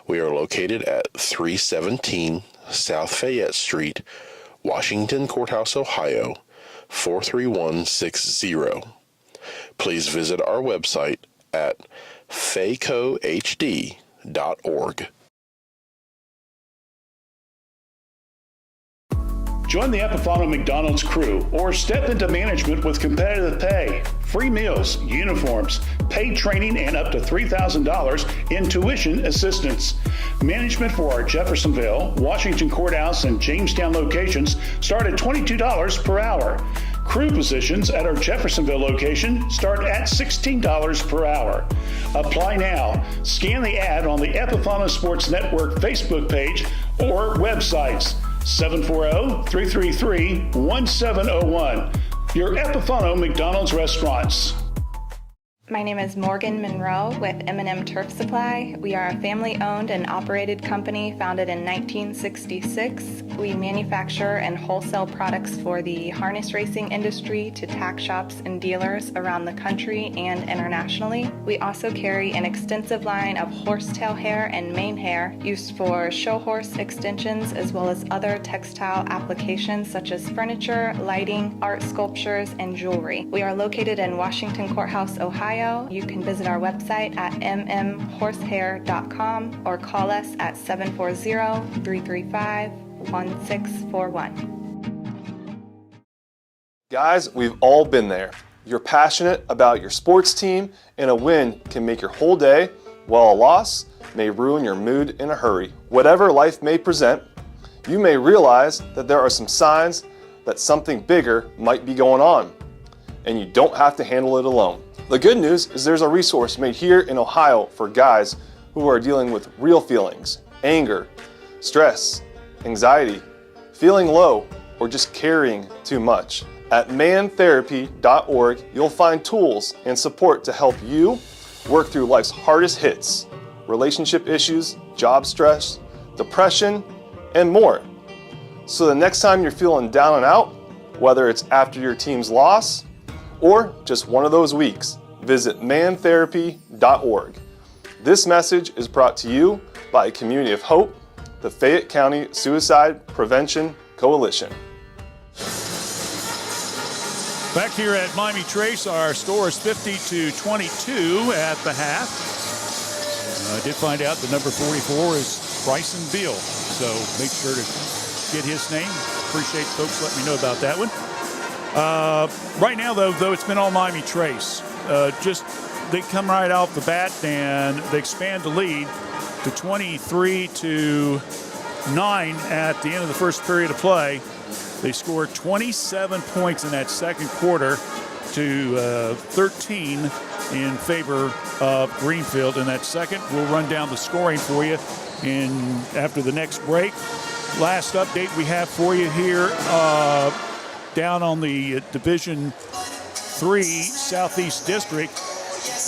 We are located at 317 South Fayette Street, Washington Courthouse, Ohio, 43160. Please visit our website at faycohd.org. Join the Epifano McDonald's crew or step into management with competitive pay, free meals, uniforms, paid training, and up to $3,000 in tuition assistance. Management for our Jeffersonville, Washington Courthouse, and Jamestown locations start at $22 per hour. Crew positions at our Jeffersonville location start at $16 per hour. Apply now. Scan the ad on the Epifano Sports Network Facebook page or websites. 740-333-1701. Your Epifano McDonald's restaurants. My name is Morgan Monroe with M&M Turf Supply. We are a family-owned and operated company founded in 1966. We manufacture and wholesale products for the harness racing industry to tack shops and dealers around the country and internationally. We also carry an extensive line of horsetail hair and mane hair used for show horse extensions as well as other textile applications such as furniture, lighting, art sculptures, and jewelry. We are located in Washington Courthouse, Ohio. You can visit our website at mmhorsehair.com or call us at 740-335-1641. Guys, we've all been there. You're passionate about your sports team, and a win can make your whole day, while a loss may ruin your mood in a hurry. Whatever life may present, you may realize that there are some signs that something bigger might be going on, and you don't have to handle it alone. The good news is there's a resource made here in Ohio for guys who are dealing with real feelings, anger, stress, anxiety, feeling low, or just carrying too much. At mantherapy.org, you'll find tools and support to help you work through life's hardest hits, relationship issues, job stress, depression, and more. So the next time you're feeling down and out, whether it's after your team's loss, or just one of those weeks, visit mantherapy.org. This message is brought to you by a Community of Hope, the Fayette County Suicide Prevention Coalition. Back here at Miami Trace, our score is 50-22 at the half. I did find out the number 44 is Bryson Beal, so make sure to get his name. Appreciate folks letting me know about that one. Right now, though it's been all Miami Trace. They come right off the bat and they expand the lead to 23-9 at the end of the first period of play. They scored 27 points in that second quarter to 13 in favor of Greenfield in that second. We'll run down the scoring for you after the next break. Last update we have for you here. Down on the Division III Southeast District,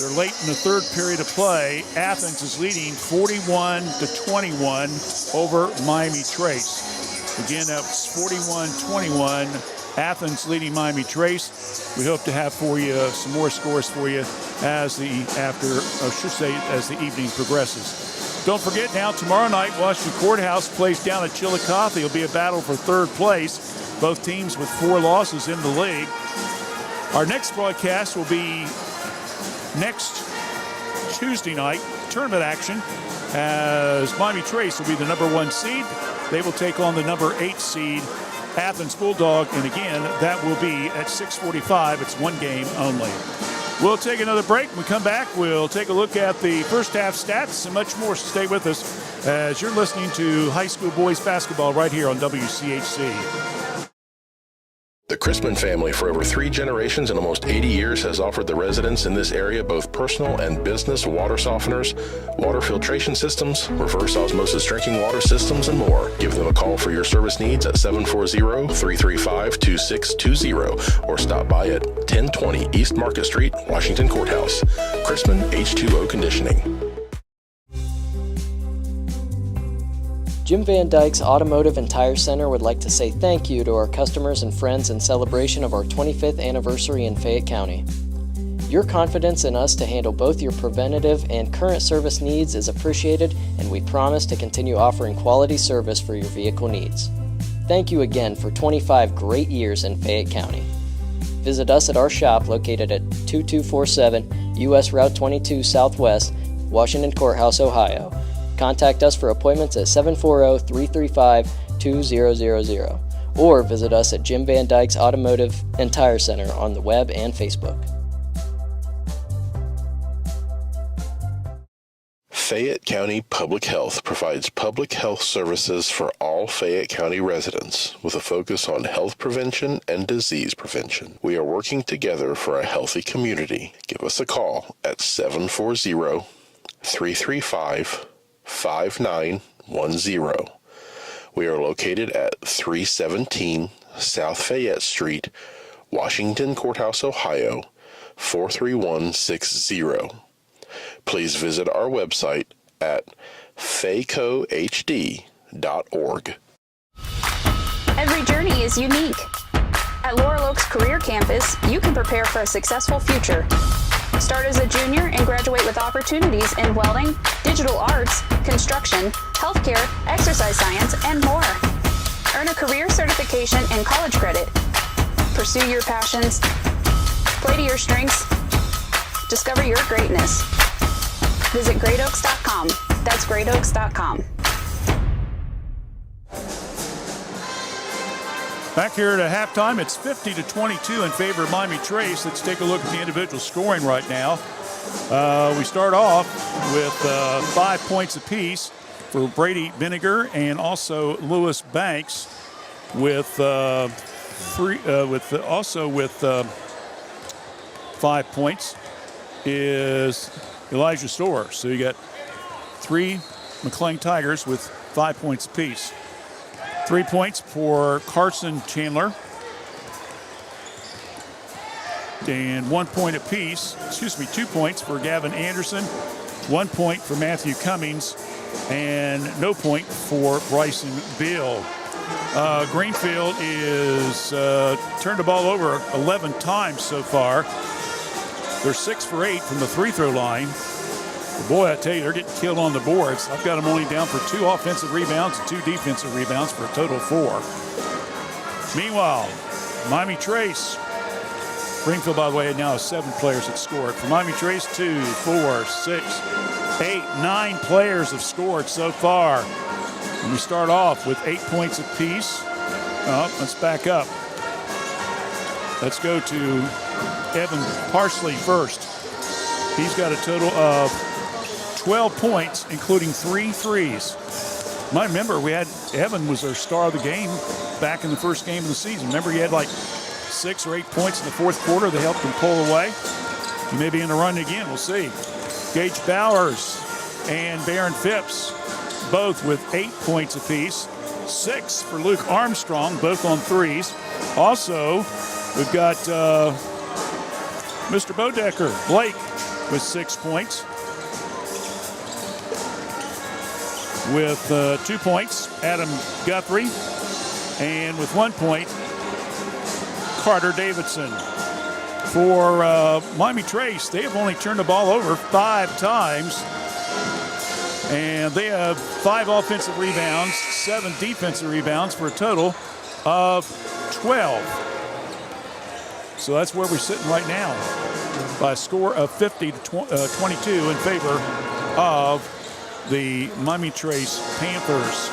they're late in the third period of play. Athens is leading 41-21 over Miami Trace. Again, that's 41-21. Athens leading Miami Trace. We hope to have for you some more scores for you as the evening progresses. Don't forget now, tomorrow night, Washington Courthouse plays down at Chillicothe. It'll be a battle for third place. Both teams with 4 losses in the league. Our next broadcast will be next Tuesday night, tournament action, as Miami Trace will be the number 1 seed. They will take on the number 8 seed, Athens Bulldog, and again, that will be at 6:45. It's one game only. We'll take another break. When we come back, we'll take a look at the first half stats and much more. So stay with us as you're listening to high school boys basketball right here on WCHC. The Chrisman family for over 3 generations and almost 80 years has offered the residents in this area both personal and business water softeners, water filtration systems, reverse osmosis drinking water systems, and more. Give them a call for your service needs at 740-335-2620 or stop by at 1020 East Market Street, Washington Courthouse. Chrisman H2O Conditioning. Jim Van Dyke's Automotive and Tire Center would like to say thank you to our customers and friends in celebration of our 25th anniversary in Fayette County. Your confidence in us to handle both your preventative and current service needs is appreciated, and we promise to continue offering quality service for your vehicle needs. Thank you again for 25 great years in Fayette County. Visit us at our shop located at 2247 U.S. Route 22 Southwest, Washington Courthouse, Ohio. Contact us for appointments at 740-335-2000 or visit us at Jim Van Dyke's Automotive and Tire Center on the web and Facebook. Fayette County Public Health provides public health services for all Fayette County residents with a focus on health prevention and disease prevention. We are working together for a healthy community. Give us a call at 740-335-5910. We are located at 317 South Fayette Street, Washington Courthouse, Ohio, 43160. Please visit our website at faycohd.org. Every journey is unique. At Laurel Oaks Career Campus, you can prepare for a successful future. Start as a junior and graduate with opportunities in welding, digital arts, construction, healthcare, exercise science, and more. Earn a career certification and college credit. Pursue your passions. Play to your strengths. Discover your greatness. Visit greatoaks.com. That's greatoaks.com. Back here at halftime, it's 50-22 in favor of Miami Trace. Let's take a look at the individual scoring right now. We start off with 5 points apiece for Brady Vinegar and also Lewis Banks with 5 points is Elijah Storr. So you got 3 McClain Tigers with 5 points apiece. 3 points for Carson Chandler. And 1 point apiece, 2 points for Gavin Anderson, 1 point for Matthew Cummings, and no point for Bryson Bill. Greenfield is turned the ball over 11 times so far. They're 6 for 8 from the free throw line. But boy, I tell you, they're getting killed on the boards. I've got them only down for 2 offensive rebounds and 2 defensive rebounds for a total of 4. Meanwhile, Miami Trace, Greenfield, by the way, now has 7 players that scored. For Miami Trace, 2, 4, 6, 8, 9 players have scored so far. And we start off with 8 points apiece. Let's back up. Let's go to Evan Parsley first. He's got a total of 12 points, including 3 threes. Might remember Evan was our star of the game back in the first game of the season. Remember he had like 6 or 8 points in the fourth quarter that helped him pull away. He may be in the run again, we'll see. Gage Bowers and Baron Phipps, both with 8 points apiece. 6 for Luke Armstrong, both on threes. Also, we've got Mr. Bodecker, Blake, with 6 points. With 2 points, Adam Guthrie. And with 1 point, Carter Davidson. For Miami Trace, they have only turned the ball over 5 times. And they have 5 offensive rebounds, 7 defensive rebounds for a total of 12. So that's where we're sitting right now, by a score of 50-22 in favor of the Miami Trace Panthers.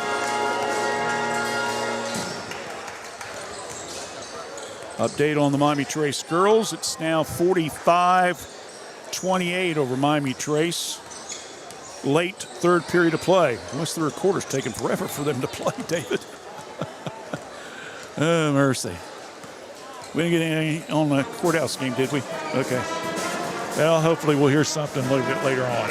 Update on the Miami Trace girls. It's now 45-28 over Miami Trace. Late third period of play. Unless the third quarter's taking forever for them to play, David. Oh, mercy. We didn't get any on the courthouse game, did we? Okay. Well, hopefully we'll hear something a little bit later on.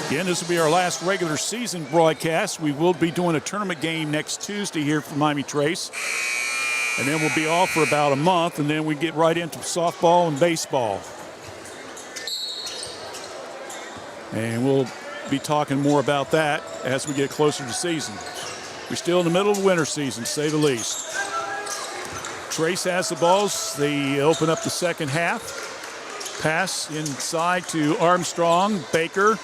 Again, this will be our last regular season broadcast. We will be doing a tournament game next Tuesday here for Miami Trace. And then we'll be off for about a month, and then we get right into softball and baseball. And we'll be talking more about that as we get closer to season. We're still in the middle of winter season, to say the least. Trace has the balls. They open up the second half. Pass inside to Armstrong. Baker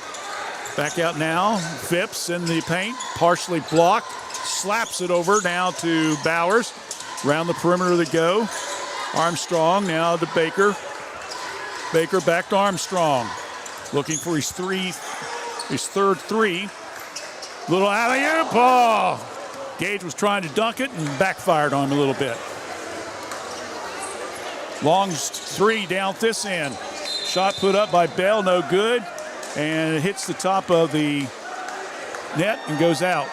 back out now. Phipps in the paint, partially blocked. Slaps it over now to Bowers. Around the perimeter they go. Armstrong now to Baker. Baker back to Armstrong. Looking for his third three. Little alley-oop ball. Gage was trying to dunk it and backfired on him a little bit. Long's three down this end. Shot put up by Bell, no good. And it hits the top of the net and goes out.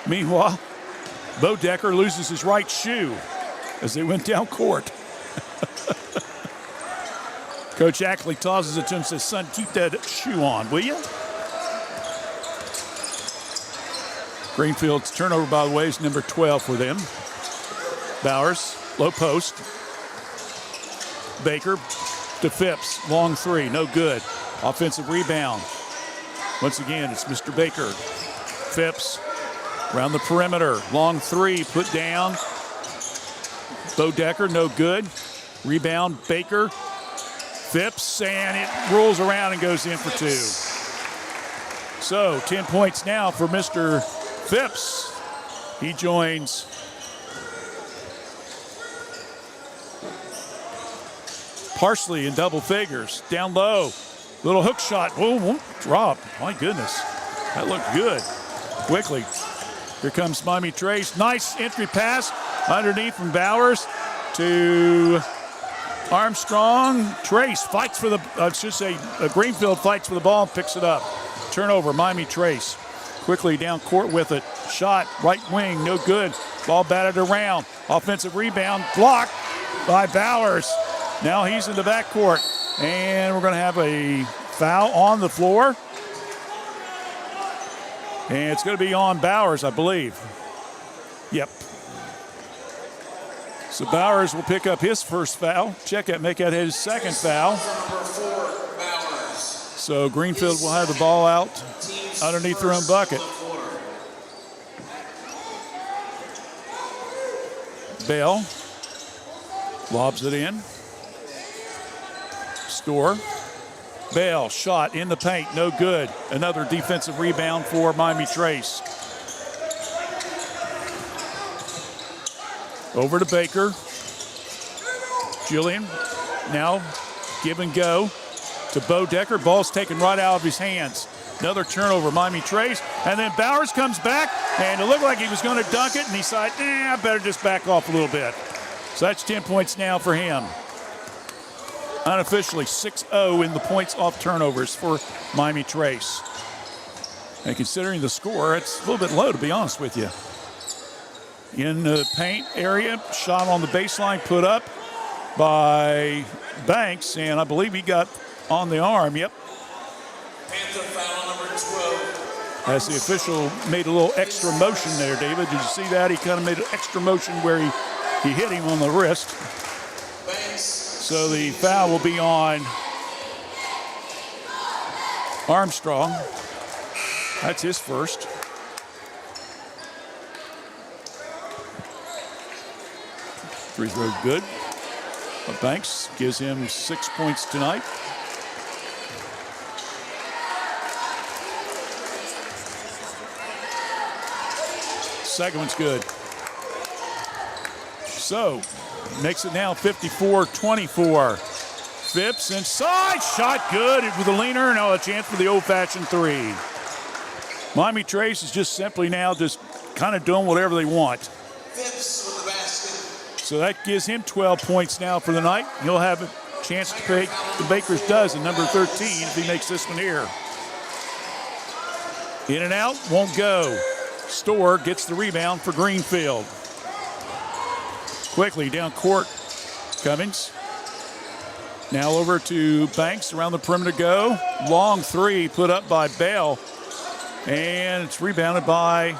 Meanwhile, Bodecker loses his right shoe as they went down court. Coach Ackley tosses it to him and says, son, keep that shoe on, will you? Greenfield's turnover, by the way, is number 12 for them. Bowers, low post. Baker to Phipps, long three, no good. Offensive rebound. Once again, it's Mr. Baker. Phipps around the perimeter, long three, put down. Bodecker, no good. Rebound, Baker. Phipps, and it rolls around and goes in for two. So 10 points now for Mr. Phipps. He joins Parsley in double figures. Down low, little hook shot. Whoa, won't drop. My goodness, that looked good. Quickly, here comes Miami Trace. Nice entry pass underneath from Bowers to Armstrong. Trace fights for the, Greenfield fights for the ball and picks it up. Turnover, Miami Trace. Quickly down court with it. Shot, right wing, no good. Ball batted around. Offensive rebound, blocked by Bowers. Now he's in the backcourt. And we're going to have a foul on the floor. And it's going to be on Bowers, I believe. Yep. So Bowers will pick up his first foul. Check it, make that his second foul. So Greenfield will have the ball out underneath their own bucket. Bell lobs it in. Store. Bell shot in the paint, no good. Another defensive rebound for Miami Trace. Over to Baker. Julian now give and go to Bodecker. Ball's taken right out of his hands. Another turnover, Miami Trace. And then Bowers comes back, and it looked like he was going to dunk it, and he decided, I better just back off a little bit. So that's 10 points now for him. Unofficially 6-0 in the points off turnovers for Miami Trace. And considering the score, it's a little bit low, to be honest with you. In the paint area, shot on the baseline, put up by Banks, and I believe he got on the arm. Yep. Panther foul number 12. As the official made a little extra motion there, David. Did you see that? He kind of made an extra motion where he hit him on the wrist. So the foul will be on Armstrong. That's his first. Free throw good. But Banks gives him 6 points tonight. Second one's good. So, makes it now 54-24. Phipps inside, shot good with a leaner. Now a chance for the old-fashioned three. Miami Trace is just simply now just kind of doing whatever they want. Phipps with the basket. So that gives him 12 points now for the night. He'll have a chance to take the Baker's dozen, number 13, if he makes this one here. In and out, won't go. Storr gets the rebound for Greenfield. Quickly down court, Cummings. Now over to Banks, around the perimeter go. Long three put up by Bell. And it's rebounded by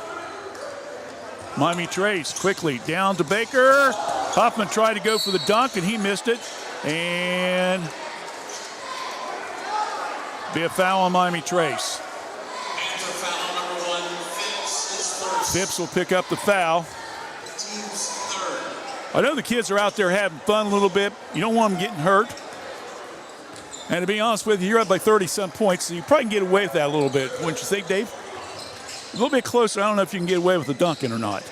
Miami Trace. Quickly down to Baker. Huffman tried to go for the dunk and he missed it. And be a foul on Miami Trace. Phipps will pick up the foul. I know the kids are out there having fun a little bit. You don't want them getting hurt. And to be honest with you, you're up by 30-some points, so you probably can get away with that a little bit. Wouldn't you think, Dave? A little bit closer. I don't know if you can get away with the dunking or not.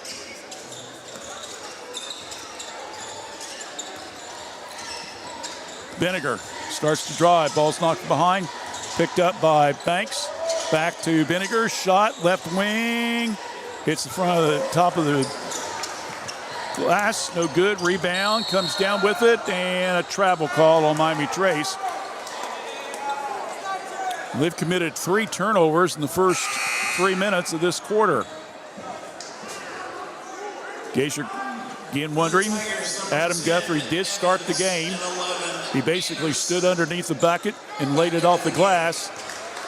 Vinegar starts to drive. Ball's knocked behind. Picked up by Banks. Back to Vinegar. Shot, left wing. Hits the front of the top of the glass. No good. Rebound. Comes down with it. And a travel call on Miami Trace. They've committed 3 turnovers in the first 3 minutes of this quarter. Gaisher again wondering. Adam Guthrie did start the game. He basically stood underneath the bucket and laid it off the glass.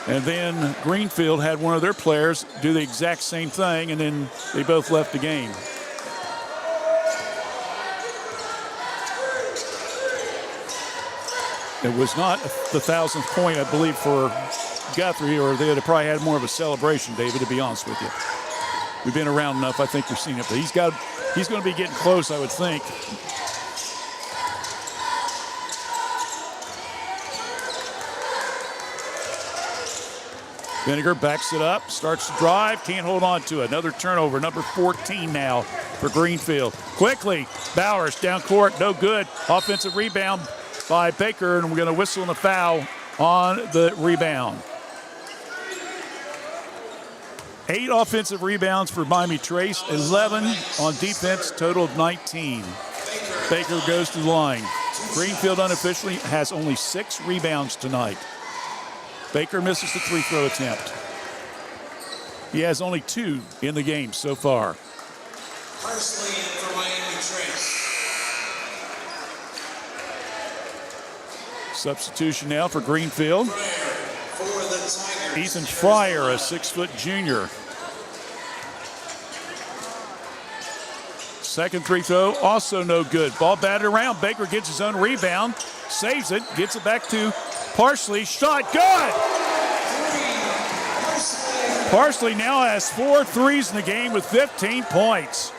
And then Greenfield had one of their players do the exact same thing, and then they both left the game. It was not the 1,000th point, I believe, for Guthrie, or they would have probably had more of a celebration, David, to be honest with you. We've been around enough, I think we've seen it. But he's going to be getting close, I would think. Vinegar backs it up, starts to drive, can't hold on to it. Another turnover, number 14 now for Greenfield. Quickly, Bowers down court, no good. Offensive rebound by Baker, and we're going to whistle and a foul on the rebound. 8 offensive rebounds for Miami Trace, 11 on defense, total of 19. Baker goes to the line. Greenfield unofficially has only 6 rebounds tonight. Baker misses the free throw attempt. He has only 2 in the game so far. Parsley in for Miami Trace. Substitution now for Greenfield. Ethan Fryer, a 6-foot junior. Second free throw, also no good. Ball batted around. Baker gets his own rebound, saves it, gets it back to Parsley. Shot, good! Parsley now has 4 threes in the game with 15 points.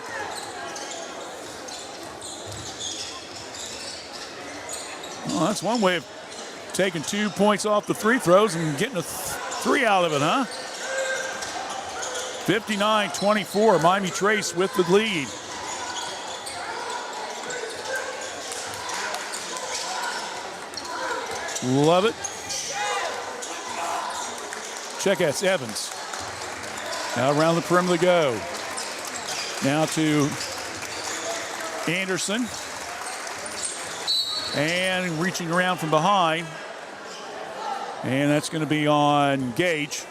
Well, that's one way of taking 2 points off the free throws and getting a 3 out of it, huh? 59-24, Miami Trace with the lead. Love it. Check out Evans. Now around the perimeter go. Now to Anderson. And reaching around from behind. And that's going to be on Gage.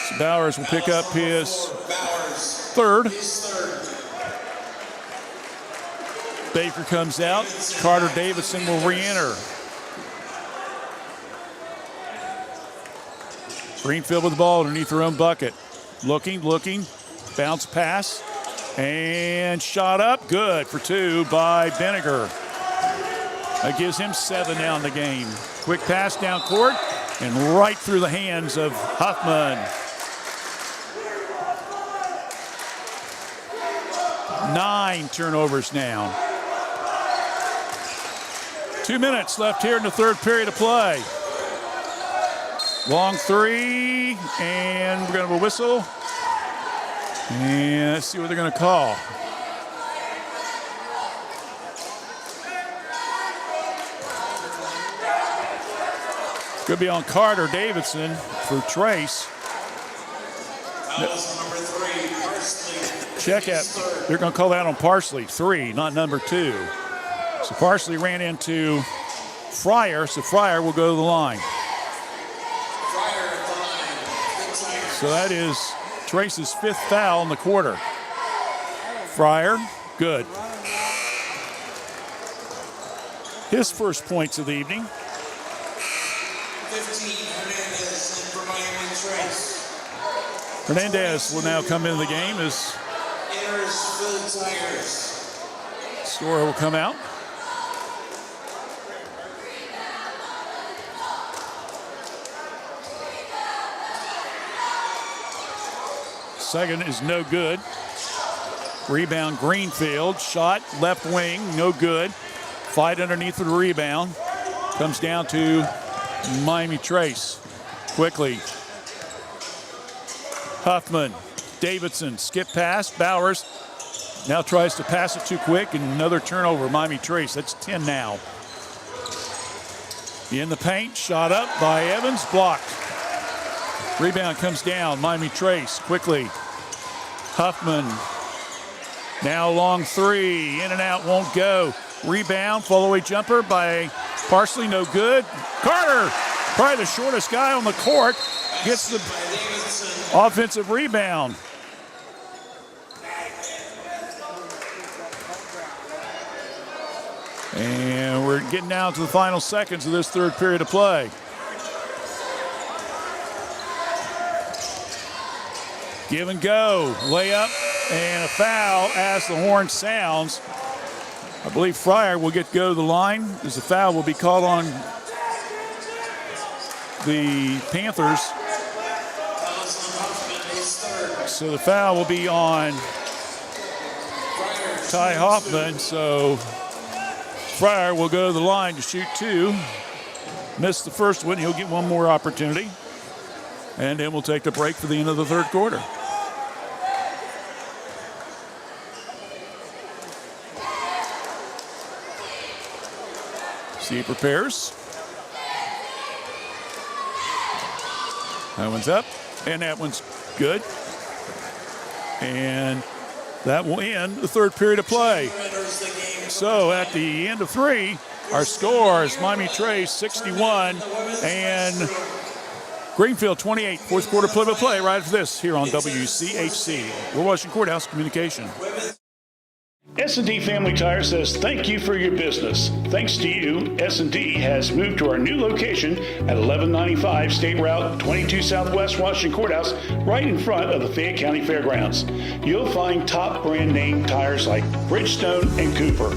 So Bowers will pick up his third. Baker comes out. Carter Davidson will re-enter. Greenfield with the ball underneath their own bucket. Looking. Bounce pass. And shot up. Good for 2 by Vinegar. That gives him 7 now in the game. Quick pass down court and right through the hands of Huffman. 9 turnovers now. 2 minutes left here in the third period of play. Long 3, and we're going to have a whistle. And let's see what they're going to call. Could be on Carter Davidson for Trace. Fouls number 3, Parsley. Check out. They're going to call that on Parsley, 3, not number 2. So Parsley ran into Fryer, so Fryer will go to the line. Fryer at the line. The Tigers. So that is Trace's 5th foul in the quarter. Fryer, good. His first points of the evening. 15, Hernandez in for Miami Trace. Hernandez will now come into the game as Enters Philly Tigers. scorer will come out. Second is no good. Rebound Greenfield. Shot left wing, no good. Fight underneath the rebound. Comes down to Miami Trace. Quickly. Huffman. Davidson. Skip pass. Bowers now tries to pass it too quick, and another turnover. Miami Trace. That's 10 now. In the paint. Shot up by Evans. Blocked. Rebound comes down. Miami Trace. Quickly. Huffman. Now long 3. In and out. Won't go. Rebound. Follow-away jumper by Parsley. No good. Carter. Probably the shortest guy on the court. Gets the offensive rebound. And we're getting down to the final seconds of this third period of play. Give and go. Layup and a foul as the horn sounds. I believe Fryer will get to go to the line as the foul will be called on the Panthers. So the foul will be on Ty Hoffman. So Fryer will go to the line to shoot 2. Missed the first one. He'll get one more opportunity. And then we'll take the break for the end of the third quarter. See, he prepares. That one's up, and that one's good. And that will end the third period of play. So at the end of 3, our score is Miami Trace 61 and Greenfield 28. Fourth quarter play-by-play right after this here on WCHC. We're Washington Courthouse Communication. S&D Family Tire says thank you for your business. Thanks to you, S&D has moved to our new location at 1195 State Route 22 Southwest Washington Courthouse, right in front of the Fayette County Fairgrounds. You'll find top brand name tires like Bridgestone and Cooper.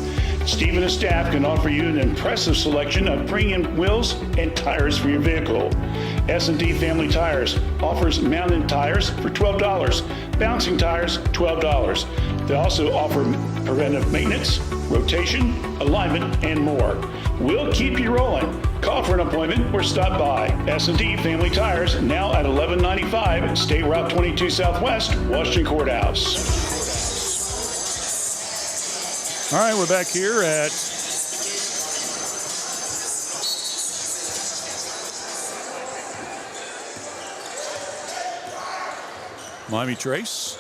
Steve and his staff can offer you an impressive selection of premium wheels and tires for your vehicle. S&D Family Tires offers mounted tires for $12, bouncing tires $12. They also offer preventive maintenance, rotation, alignment, and more. We'll keep you rolling. Call for an appointment or stop by. S&D Family Tires, now at 1195 State Route 22 Southwest, Washington Courthouse. All right, we're back here at Miami Trace.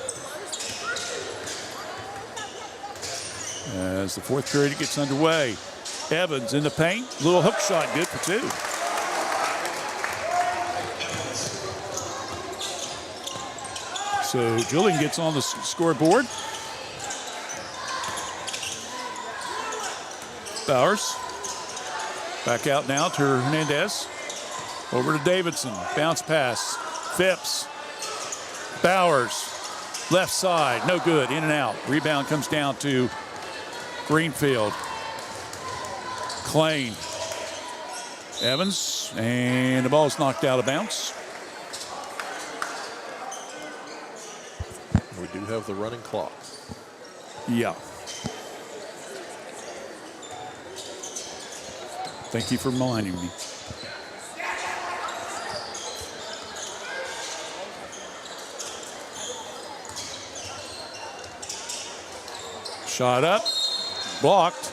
As the fourth period gets underway, Evans in the paint, little hook shot, good for 2. So Julian gets on the scoreboard. Bowers back out now to Hernandez. Over to Davidson. Bounce pass. Phipps. Bowers. Left side. No good. In and out. Rebound comes down to Greenfield. McClain. Evans. And the ball is knocked out of bounds. We do have the running clock. Yeah. Thank you for reminding me. Shot up, blocked,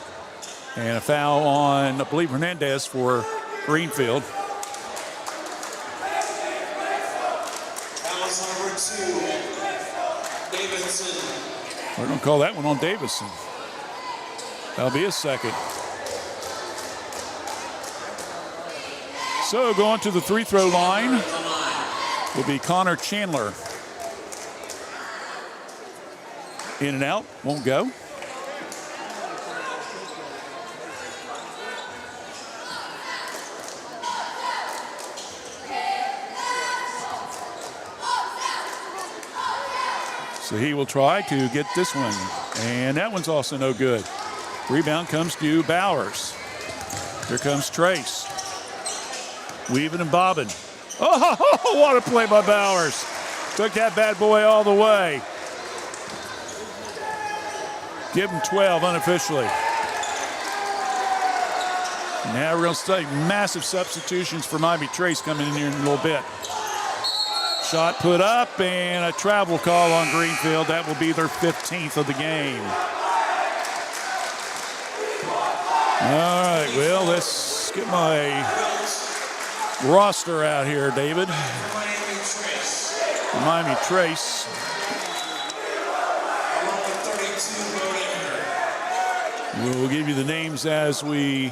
and a foul on, I believe, Hernandez for Greenfield. Fouls number 2. Davidson. We're going to call that one on Davidson. That'll be his second. So going to the free throw line will be Connor Chandler. In and out, won't go. So he will try to get this one. And that one's also no good. Rebound comes to Bowers. Here comes Trace. Weaving and bobbing. Oh, what a play by Bowers. Took that bad boy all the way. Give him 12 unofficially. Now we're going to see massive substitutions for Miami Trace coming in here in a little bit. Shot put up and a travel call on Greenfield. That will be their 15th of the game. All right, well, let's get my roster out here, David. Miami Trace. We'll give you the names as we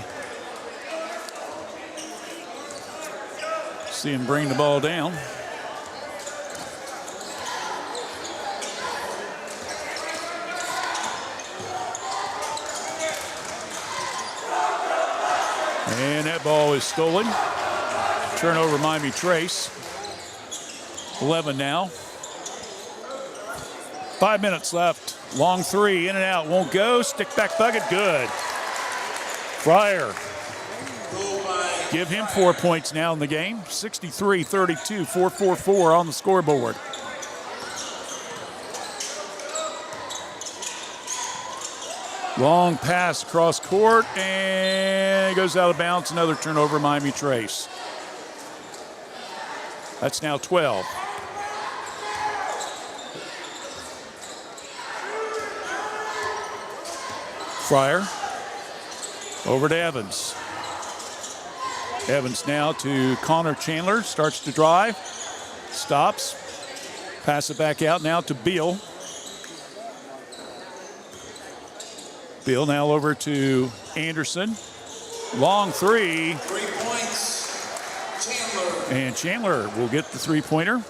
see him bring the ball down. And that ball is stolen. Turnover, Miami Trace. 11 now. 5 minutes left. Long three, in and out, won't go. Stick back bucket, good. Fryer. Give him 4 points now in the game. 63-32, 4-4-4 on the scoreboard. Long pass across court, and it goes out of bounds. Another turnover, Miami Trace. That's now 12. Fryer over to Evans. Evans now to Connor Chandler. Starts to drive. Stops. Pass it back out now to Beal. Beal now over to Anderson. Long three. 3 points. Chandler. And Chandler will get the three-pointer.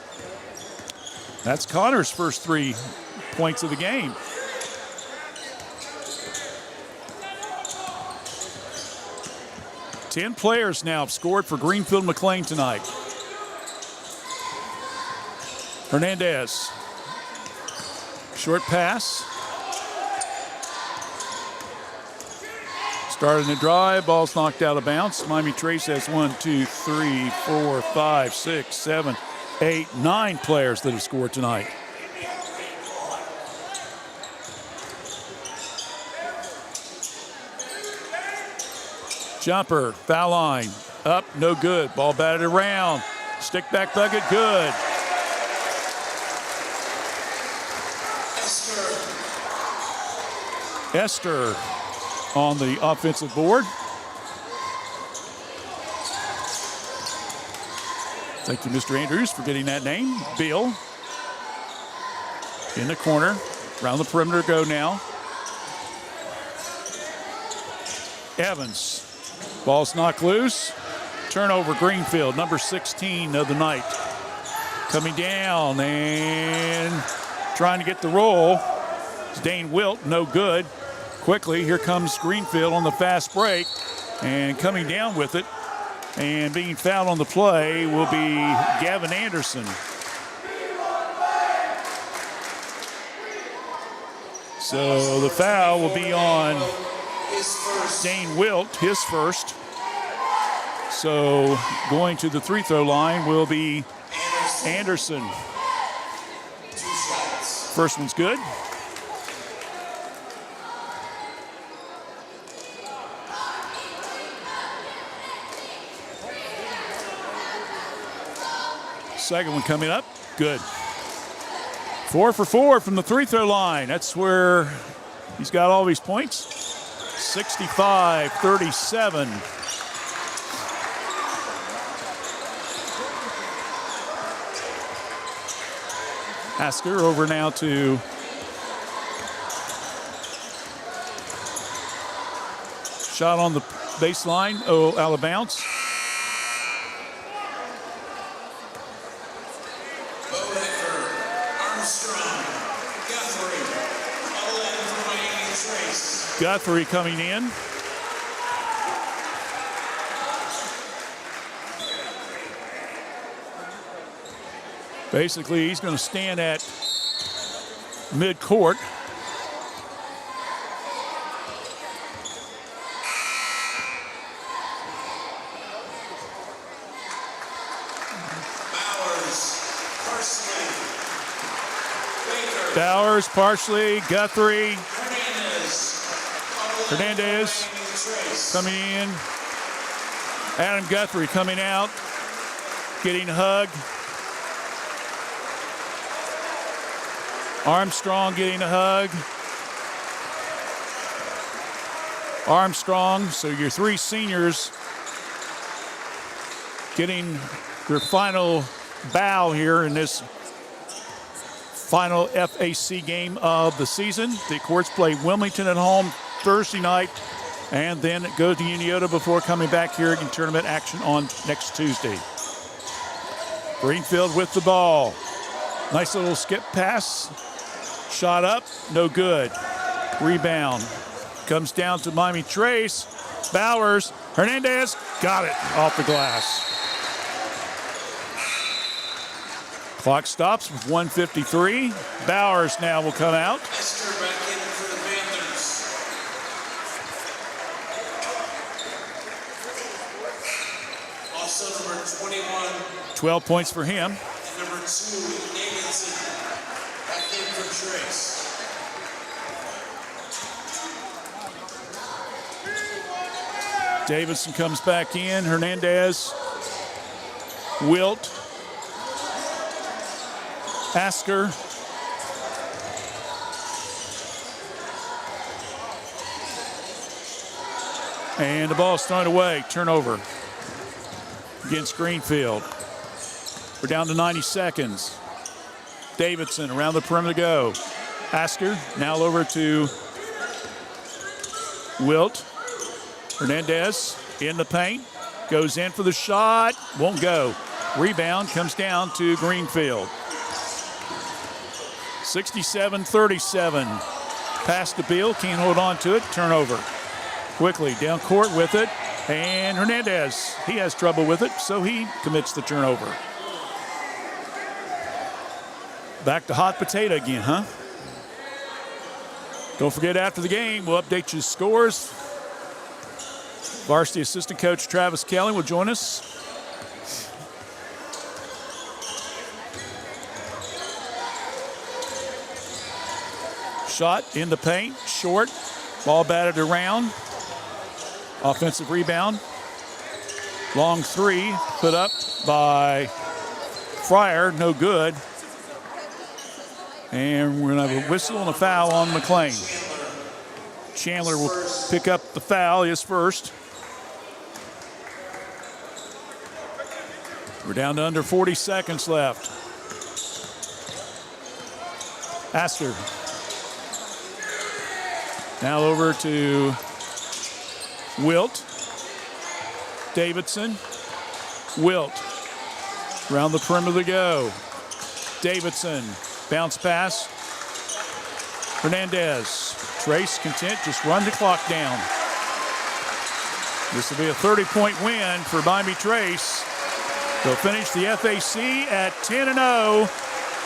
That's Connor's first 3 points of the game. Ten players now have scored for Greenfield McClain tonight. Hernandez. Short pass. Starting to drive. Ball's knocked out of bounds. Miami Trace has 1, 2, 3, 4, 5, 6, 7, 8, 9 players that have scored tonight. Jumper, foul line, up, no good. Ball batted around. Stick back bucket, good. Esther on the offensive board. Thank you, Mr. Andrews, for getting that name. Beal in the corner. Around the perimeter go now. Evans. Ball's knocked loose. Turnover, Greenfield, number 16 of the night. Coming down and trying to get the roll. It's Dane Wilt, no good. Quickly, here comes Greenfield on the fast break. And coming down with it and being fouled on the play will be Gavin Anderson. So the foul will be on Dane Wilt, his first. So going to the free throw line will be Anderson. First one's good. Second one coming up, good. 4 for 4 from the free throw line. That's where he's got all these points. 65-37. Asker over now to Shot on the baseline. Oh, out of bounds. Guthrie coming in. Basically, he's going to stand at midcourt. Bowers, Parsley, Guthrie, Hernandez coming in. Adam Guthrie coming out, getting a hug. Armstrong getting a hug. Armstrong, so your three seniors getting their final bow here in this final FAC game of the season. The courts play Wilmington at home Thursday night, and then it goes to Uniota before coming back here in tournament action on next Tuesday. Greenfield with the ball. Nice little skip pass. Shot up, no good. Rebound. Comes down to Miami Trace. Bowers, Hernandez, got it off the glass. Clock stops with 1:53. Bowers now will come out. Also number 21. 12 points for him. And number 2, Davidson. Back in for Trace. Davidson comes back in. Hernandez, Wilt, Asker, and the ball's thrown away. Turnover against Greenfield. We're down to 90 seconds. Davidson around the perimeter to go. Asker now over to Wilt. Hernandez in the paint. Goes in for the shot. Won't go. Rebound comes down to Greenfield. 67-37. Pass to Beal. Can't hold on to it. Turnover. Quickly down court with it. And Hernandez, he has trouble with it, so he commits the turnover. Back to hot potato again, huh? Don't forget, after the game, we'll update you scores. Varsity assistant coach Travis Kelly will join us. Shot in the paint, short, ball batted around. Offensive rebound. Long three put up by Fryer, no good. And we're going to have a whistle and a foul on McClain. Chandler will pick up the foul, his first. We're down to under 40 seconds left. Asker. Now over to Wilt. Davidson. Wilt. Around the perimeter to go. Davidson. Bounce pass. Hernandez. Trace content, just run the clock down. This will be a 30-point win for Miami Trace. They'll finish the FAC at 10-0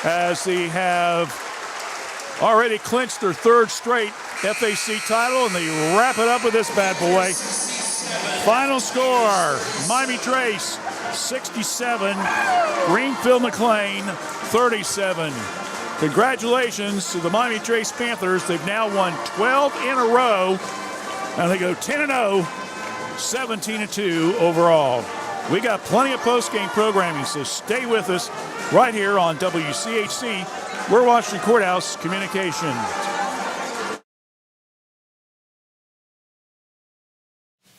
as they have already clinched their third straight FAC title, and they wrap it up with this bad boy. Final score, Miami Trace 67, Greenfield McClain 37. Congratulations to the Miami Trace Panthers. They've now won 12 in a row, and they go 10-0, 17-2 overall. We got plenty of post-game programming, so stay with us right here on WCHC. We're Washington Courthouse Communications.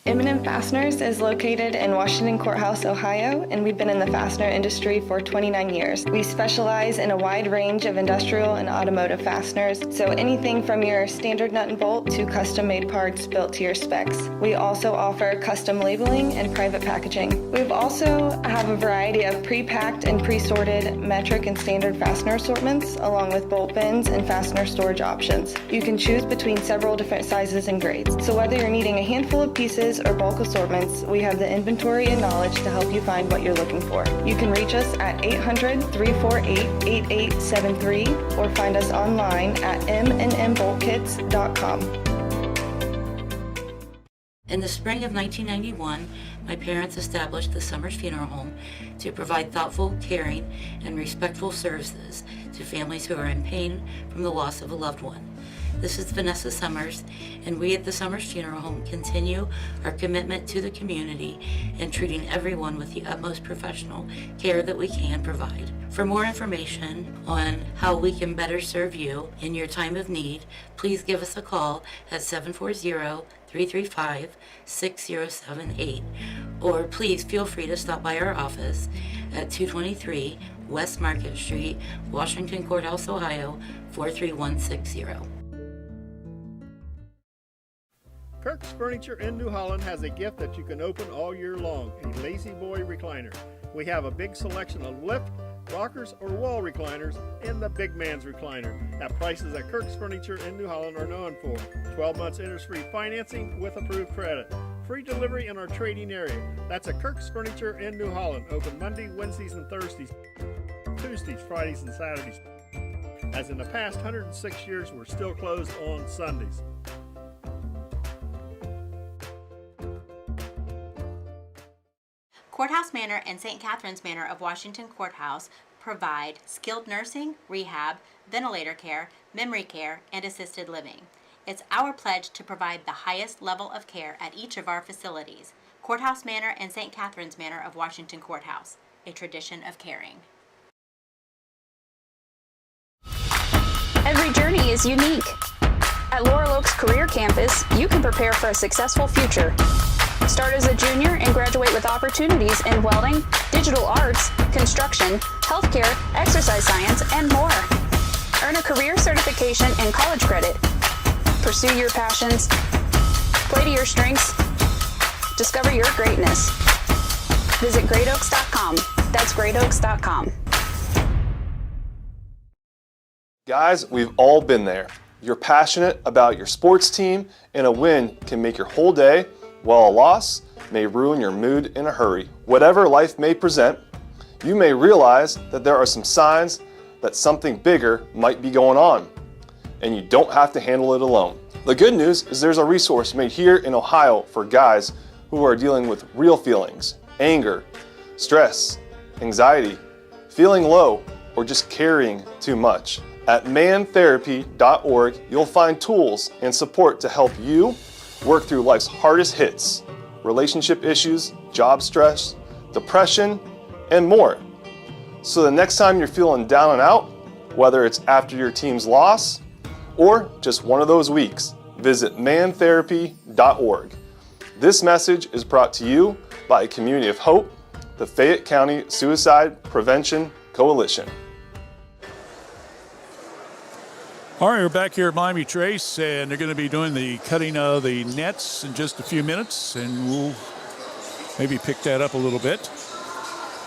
M&M Fasteners is located in Washington Courthouse, Ohio, and we've been in the fastener industry for 29 years. We specialize in a wide range of industrial and automotive fasteners, so anything from your standard nut and bolt to custom-made parts built to your specs. We also offer custom labeling and private packaging. We also have a variety of pre-packed and pre-sorted metric and standard fastener assortments, along with bolt bins and fastener storage options. You can choose between several different sizes and grades. So whether you're needing a handful of pieces or bulk assortments, we have the inventory and knowledge to help you find what you're looking for. You can reach us at 800-348-8873 or find us online at mnmboltkits.com. In the spring of 1991, my parents established the Summers Funeral Home to provide thoughtful, caring, and respectful services to families who are in pain from the loss of a loved one. This is Vanessa Summers, and we at the Summers Funeral Home continue our commitment to the community and treating everyone with the utmost professional care that we can provide. For more information on how we can better serve you in your time of need, please give us a call at 740-335-6078, or please feel free to stop by our office at 223 West Market Street, Washington Courthouse, Ohio, 43160. Kirk's Furniture in New Holland has a gift that you can open all year long, a Lazy Boy recliner. We have a big selection of lift, rockers, or wall recliners, and the big man's recliner at prices that Kirk's Furniture in New Holland are known for. 12 months interest-free financing with approved credit. Free delivery in our trading area. That's at Kirk's Furniture in New Holland. Open Monday, Wednesdays, and Thursdays. Tuesdays, Fridays, and Saturdays. As in the past 106 years, we're still closed on Sundays. Courthouse Manor and St. Catherine's Manor of Washington Courthouse provide skilled nursing, rehab, ventilator care, memory care, and assisted living. It's our pledge to provide the highest level of care at each of our facilities. Courthouse Manor and St. Catherine's Manor of Washington Courthouse, a tradition of caring. Every journey is unique. At Laurel Oaks Career Campus, you can prepare for a successful future. Start as a junior and graduate with opportunities in welding, digital arts, construction, healthcare, exercise science, and more. Earn a career certification and college credit. Pursue your passions. Play to your strengths. Discover your greatness. Visit greatoaks.com. That's greatoaks.com. Guys, we've all been there. You're passionate about your sports team, and a win can make your whole day, while a loss may ruin your mood in a hurry. Whatever life may present, you may realize that there are some signs that something bigger might be going on, and you don't have to handle it alone. The good news is there's a resource made here in Ohio for guys who are dealing with real feelings, anger, stress, anxiety, feeling low, or just carrying too much. At mantherapy.org, you'll find tools and support to help you work through life's hardest hits, relationship issues, job stress, depression, and more. So the next time you're feeling down and out, whether it's after your team's loss or just one of those weeks, visit mantherapy.org. This message is brought to you by a Community of Hope, the Fayette County Suicide Prevention Coalition. All right, we're back here at Miami Trace, and they're going to be doing the cutting of the nets in just a few minutes, and we'll maybe pick that up a little bit.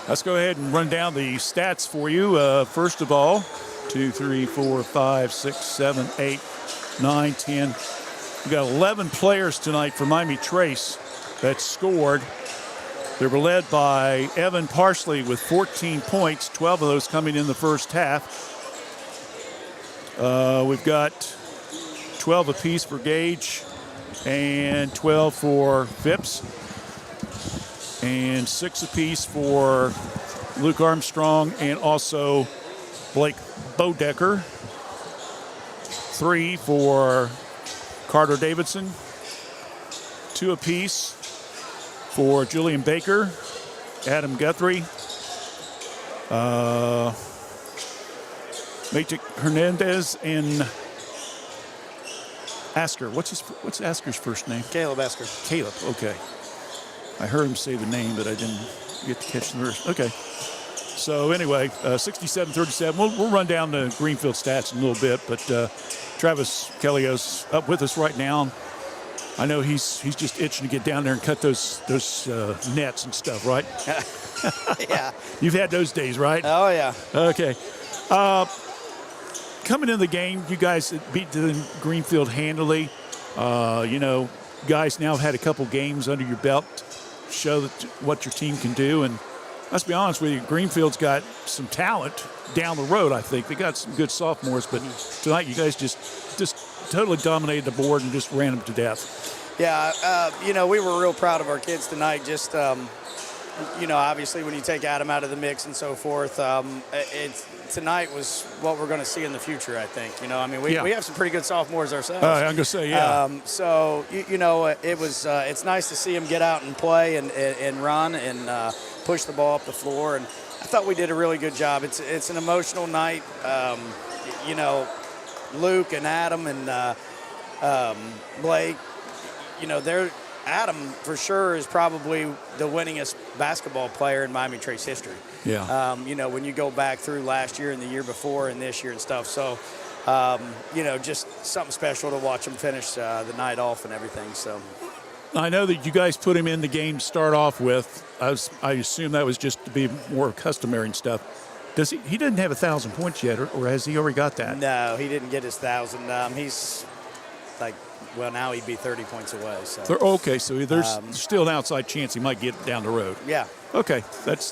Let's go ahead and run down the stats for you. First of all, 2, 3, 4, 5, 6, 7, 8, 9, 10. We've got 11 players tonight for Miami Trace that scored. They were led by Evan Parsley with 14 points, 12 of those coming in the first half. We've got 12 apiece for Gage and 12 for Phipps and 6 apiece for Luke Armstrong and also Blake Bodecker. 3 for Carter Davidson. 2 apiece for Julian Baker, Adam Guthrie, Matic Hernandez, and Asker. What's Asker's first name? Caleb Asker. Caleb. Okay. I heard him say the name, but I didn't get to catch the rest. Okay. So anyway, 67-37. We'll run down the Greenfield stats in a little bit, but Travis Kelly's up with us right now. I know he's just itching to get down there and cut those nets and stuff, right? Yeah. You've had those days, right? Oh, yeah. Okay. Coming in the game, you guys beat the Greenfield handily. Guys now have had a couple games under your belt, show what your team can do. And let's be honest with you, Greenfield's got some talent down the road, I think. They got some good sophomores, but tonight you guys just totally dominated the board and just ran them to death. Yeah, we were real proud of our kids tonight. Just, obviously when you take Adam out of the mix and so forth, tonight was what we're going to see in the future, I think. We have some pretty good sophomores ourselves. I'm going to say, yeah. It's nice to see them get out and play and run and push the ball up the floor. And I thought we did a really good job. It's an emotional night. Luke and Adam and Blake, Adam for sure is probably the winningest basketball player in Miami Trace history. Yeah. When you go back through last year and the year before and this year and stuff. So, just something special to watch him finish the night off and everything. So. I know that you guys put him in the game to start off with. I assume that was just to be more customary and stuff. He didn't have 1,000 points yet, or has he already got that? No, he didn't get his 1,000. He's now he'd be 30 points away. So. Okay, so there's still an outside chance he might get down the road. Yeah. Okay,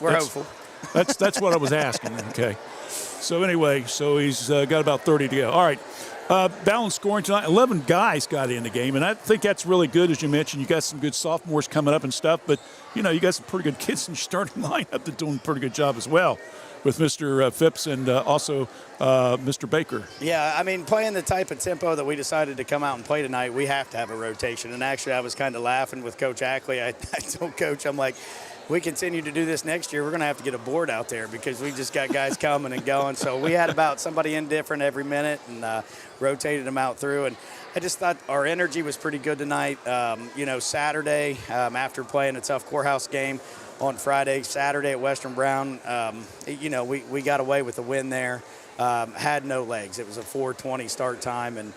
we're hopeful. That's what I was asking. Okay. So anyway, he's got about 30 to go. All right. Balanced scoring tonight. 11 guys got in the game, and I think that's really good. As you mentioned, you got some good sophomores coming up and stuff, but you got some pretty good kids in your starting lineup that doing a pretty good job as well, with Mr. Phipps and also Mr. Baker. Yeah, playing the type of tempo that we decided to come out and play tonight, we have to have a rotation. And actually, I was kind of laughing with Coach Ackley. I told Coach, I'm like, we continue to do this next year, we're going to have to get a board out there because we just got guys coming and going. So we had about somebody indifferent every minute and rotated them out through. And I just thought our energy was pretty good tonight. Saturday, after playing a tough courthouse game on Friday, Saturday at Western Brown, we got away with a win there. Had no legs. It was a 4:20 start time. And,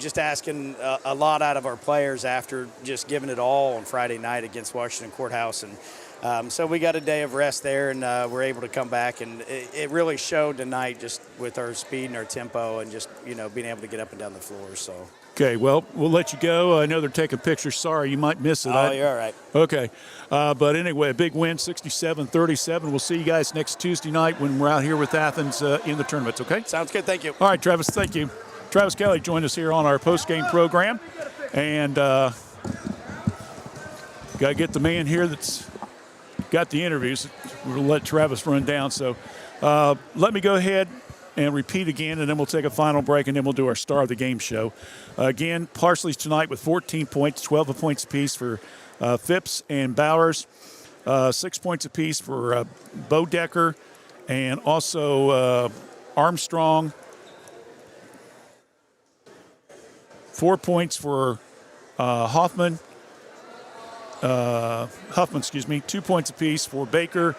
just asking a lot out of our players after just giving it all on Friday night against Washington Courthouse. And so we got a day of rest there, and we're able to come back. And it really showed tonight just with our speed and our tempo and just, being able to get up and down the floor. So. Okay, well, we'll let you go. I know they're taking pictures. Sorry, you might miss it. Oh, you're all right. Okay. But anyway, a big win, 67-37. We'll see you guys next Tuesday night when we're out here with Athens in the tournaments, okay? Sounds good. Thank you. All right, Travis, thank you. Travis Kelly joined us here on our post-game program. And got to get the man here that's got the interviews. We're going to let Travis run down. So let me go ahead and repeat again, and then we'll take a final break, and then we'll do our Star of the Game show. Again, Parsley's tonight with 14 points, 12 points apiece for Phipps and Bowers, 6 points apiece for Bodecker, and also Armstrong, 4 points for Huffman, 2 points apiece for Baker,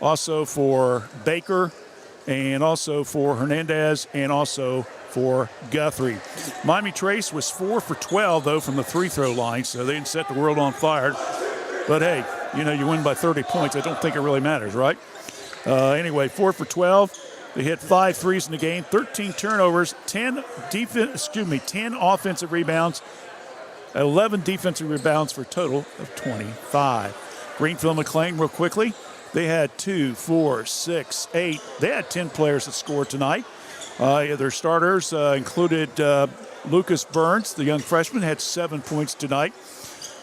also for Baker, and also for Hernandez, and also for Guthrie. Miami Trace was 4 for 12, though, from the free-throw line, so they didn't set the world on fire. But, hey, you win by 30 points. I don't think it really matters, right? Anyway, 4 for 12. They hit 5 threes in the game, 13 turnovers, 10 offensive rebounds, 11 defensive rebounds for a total of 25. Greenfield McClain, real quickly. They had 2, 4, 6, 8. They had 10 players that scored tonight. Their starters included Lucas Burns, the young freshman, had 7 points tonight.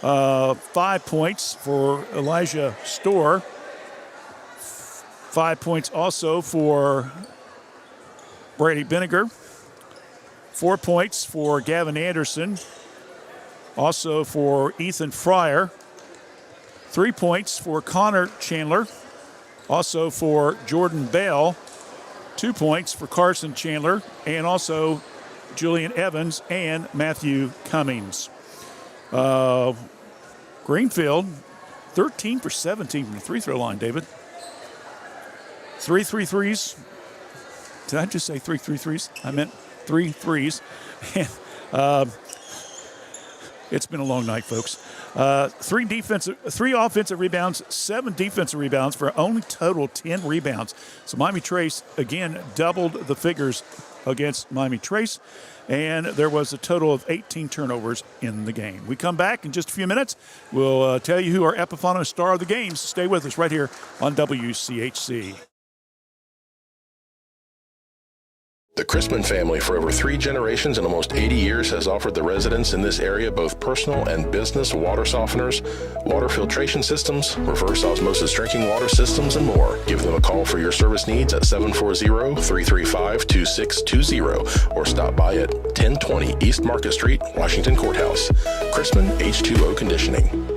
5 points for Elijah Storr. 5 points also for Brady Vinegar. 4 points for Gavin Anderson. Also for Ethan Fryer. 3 points for Connor Chandler. Also for Jordan Bell. 2 points for Carson Chandler. And also Julian Evans, and Matthew Cummings. Greenfield, 13 for 17 from the free throw line, David. 3 threes. Did I just say 3 threes? I meant 3 threes. It's been a long night, folks. 3 offensive rebounds, 7 defensive rebounds for only total 10 rebounds. So Miami Trace, again, doubled the figures against Miami Trace, and there was a total of 18 turnovers in the game. We come back in just a few minutes. We'll tell you who our Epifano star of the game is. Stay with us right here on WCHC. The Chrisman family, for over 3 generations and almost 80 years, has offered the residents in this area both personal and business water softeners, water filtration systems, reverse osmosis drinking water systems, and more. Give them a call for your service needs at 740-335-2620 or stop by at 1020 East Market Street, Washington Courthouse. Chrisman H2O Conditioning.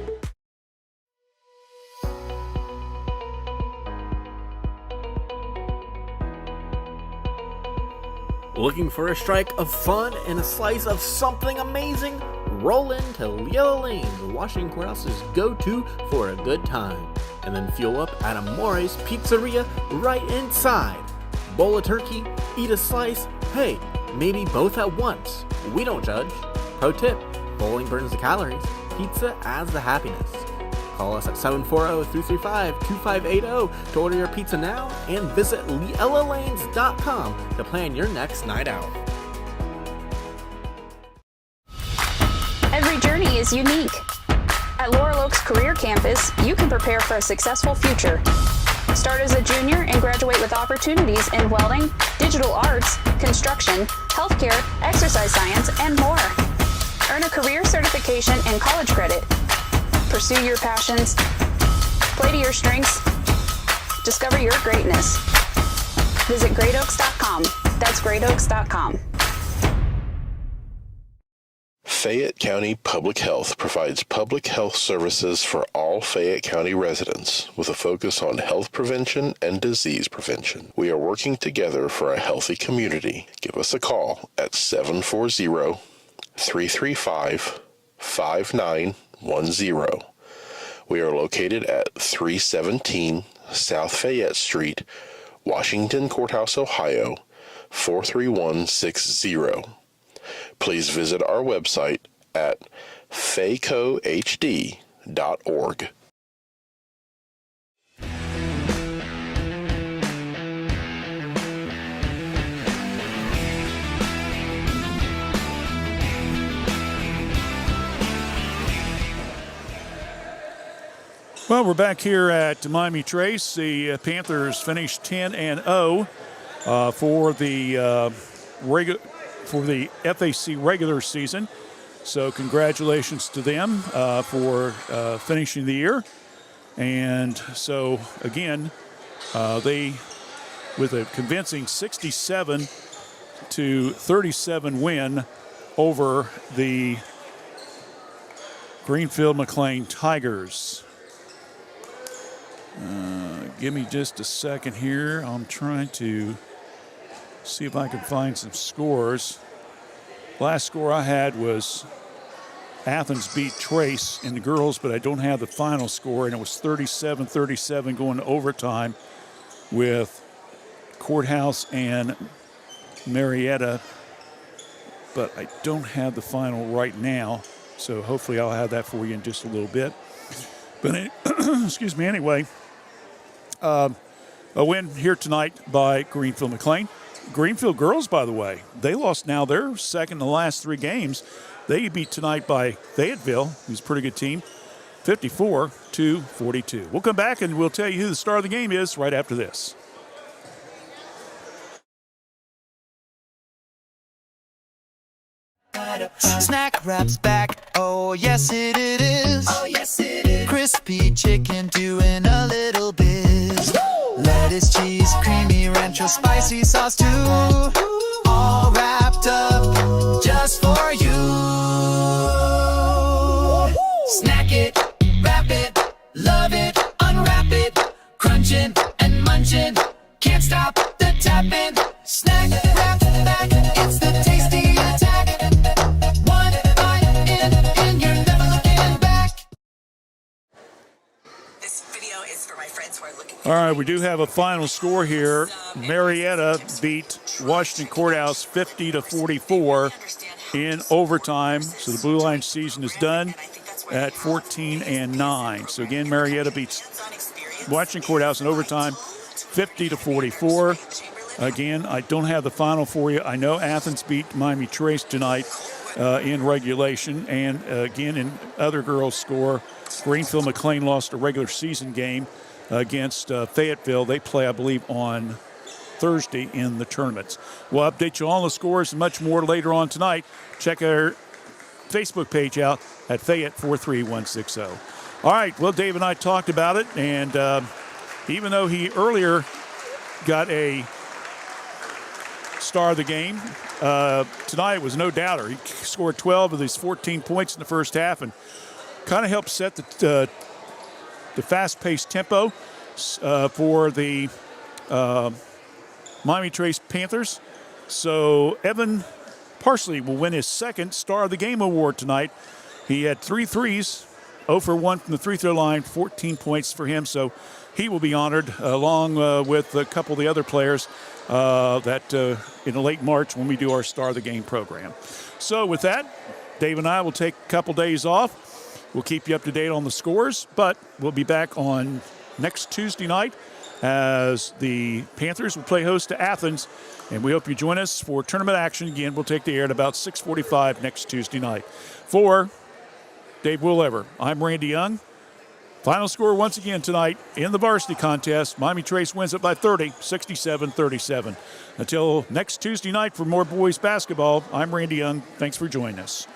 Looking for a strike of fun and a slice of something amazing? Roll into Yellow Lane, the Washington Courthouse's go-to for a good time. And then fuel up at Amore's Pizzeria right inside. Bowl of turkey, eat a slice, hey, maybe both at once. We don't judge. Pro tip, bowling burns the calories, pizza adds the happiness. Call us at 740-335-2580 to order your pizza now and visit LielaLanes.com to plan your next night out. Every journey is unique. At Laurel Oaks Career Campus, you can prepare for a successful future. Start as a junior and graduate with opportunities in welding, digital arts, construction, healthcare, exercise science, and more. Earn a career certification and college credit. Pursue your passions, play to your strengths, discover your greatness. Visit greatoaks.com. That's greatoaks.com. Fayette County Public Health provides public health services for all Fayette County residents with a focus on health prevention and disease prevention. We are working together for a healthy community. Give us a call at 740-335-5910. We are located at 317 South Fayette Street, Washington Courthouse, Ohio, 43160. Please visit our website at faycohd.org. Well, we're back here at Miami Trace. The Panthers finished 10-0 for the FAC regular season. So congratulations to them for finishing the year. And so, again, they, with a convincing 67-37 win over the Greenfield McClain Tigers. Give me just a second here. I'm trying to see if I can find some scores. Last score I had was Athens beat Trace in the girls, but I don't have the final score, and it was 37-37 going to overtime with Courthouse and Marietta, but I don't have the final right now, so hopefully I'll have that for you in just a little bit. But excuse me, anyway, a win here tonight by Greenfield McClain. Greenfield girls, by the way, they lost now. They're second in the last 3 games. They beat tonight by Fayetteville, who's a pretty good team, 54-42. We'll come back and we'll tell you who the star of the game is right after this. Snack Wrap's back, oh yes it is. Oh yes it is. Crispy chicken doing a little biz. Lettuce, cheese, creamy rancho, spicy sauce too. All wrapped up just for you. Snack it, wrap it, love it, unwrap it. Crunching and munching, can't stop the tapping. Snack Wrap back, it's the tastiest. this video is for my friends who are looking. All right, we do have a final score here. Marietta beat Washington Courthouse 50-44 in overtime. So the Blue Line season is done at 14-9. So again, Marietta beats Washington Courthouse in overtime 50-44. Again, I don't have the final for you. I know Athens beat Miami Trace tonight in regulation. And again, in other girls' score, Greenfield McClain lost a regular season game against Fayetteville. They play, I believe, on Thursday in the tournaments. We'll update you on the scores and much more later on tonight. Check our Facebook page out at Fayette 43160. All right, well, Dave and I talked about it, and even though he earlier got a star of the game, tonight was no doubter. He scored 12 of these 14 points in the first half and kind of helped set the fast-paced tempo for the Miami Trace Panthers. So Evan Parsley will win his second Star of the Game award tonight. He had 3 threes, 0 for 1 from the free-throw line, 14 points for him. So he will be honored along with a couple of the other players in late March when we do our Star of the Game program. So with that, Dave and I will take a couple days off. We'll keep you up to date on the scores, but we'll be back on next Tuesday night as the Panthers will play host to Athens, and we hope you join us for tournament action. Again, we'll take the air at about 6:45 next Tuesday night. For Dave Woollever, I'm Randy Young. Final score once again tonight in the varsity contest. Miami Trace wins it by 30, 67-37. Until next Tuesday night for more boys basketball, I'm Randy Young. Thanks for joining us.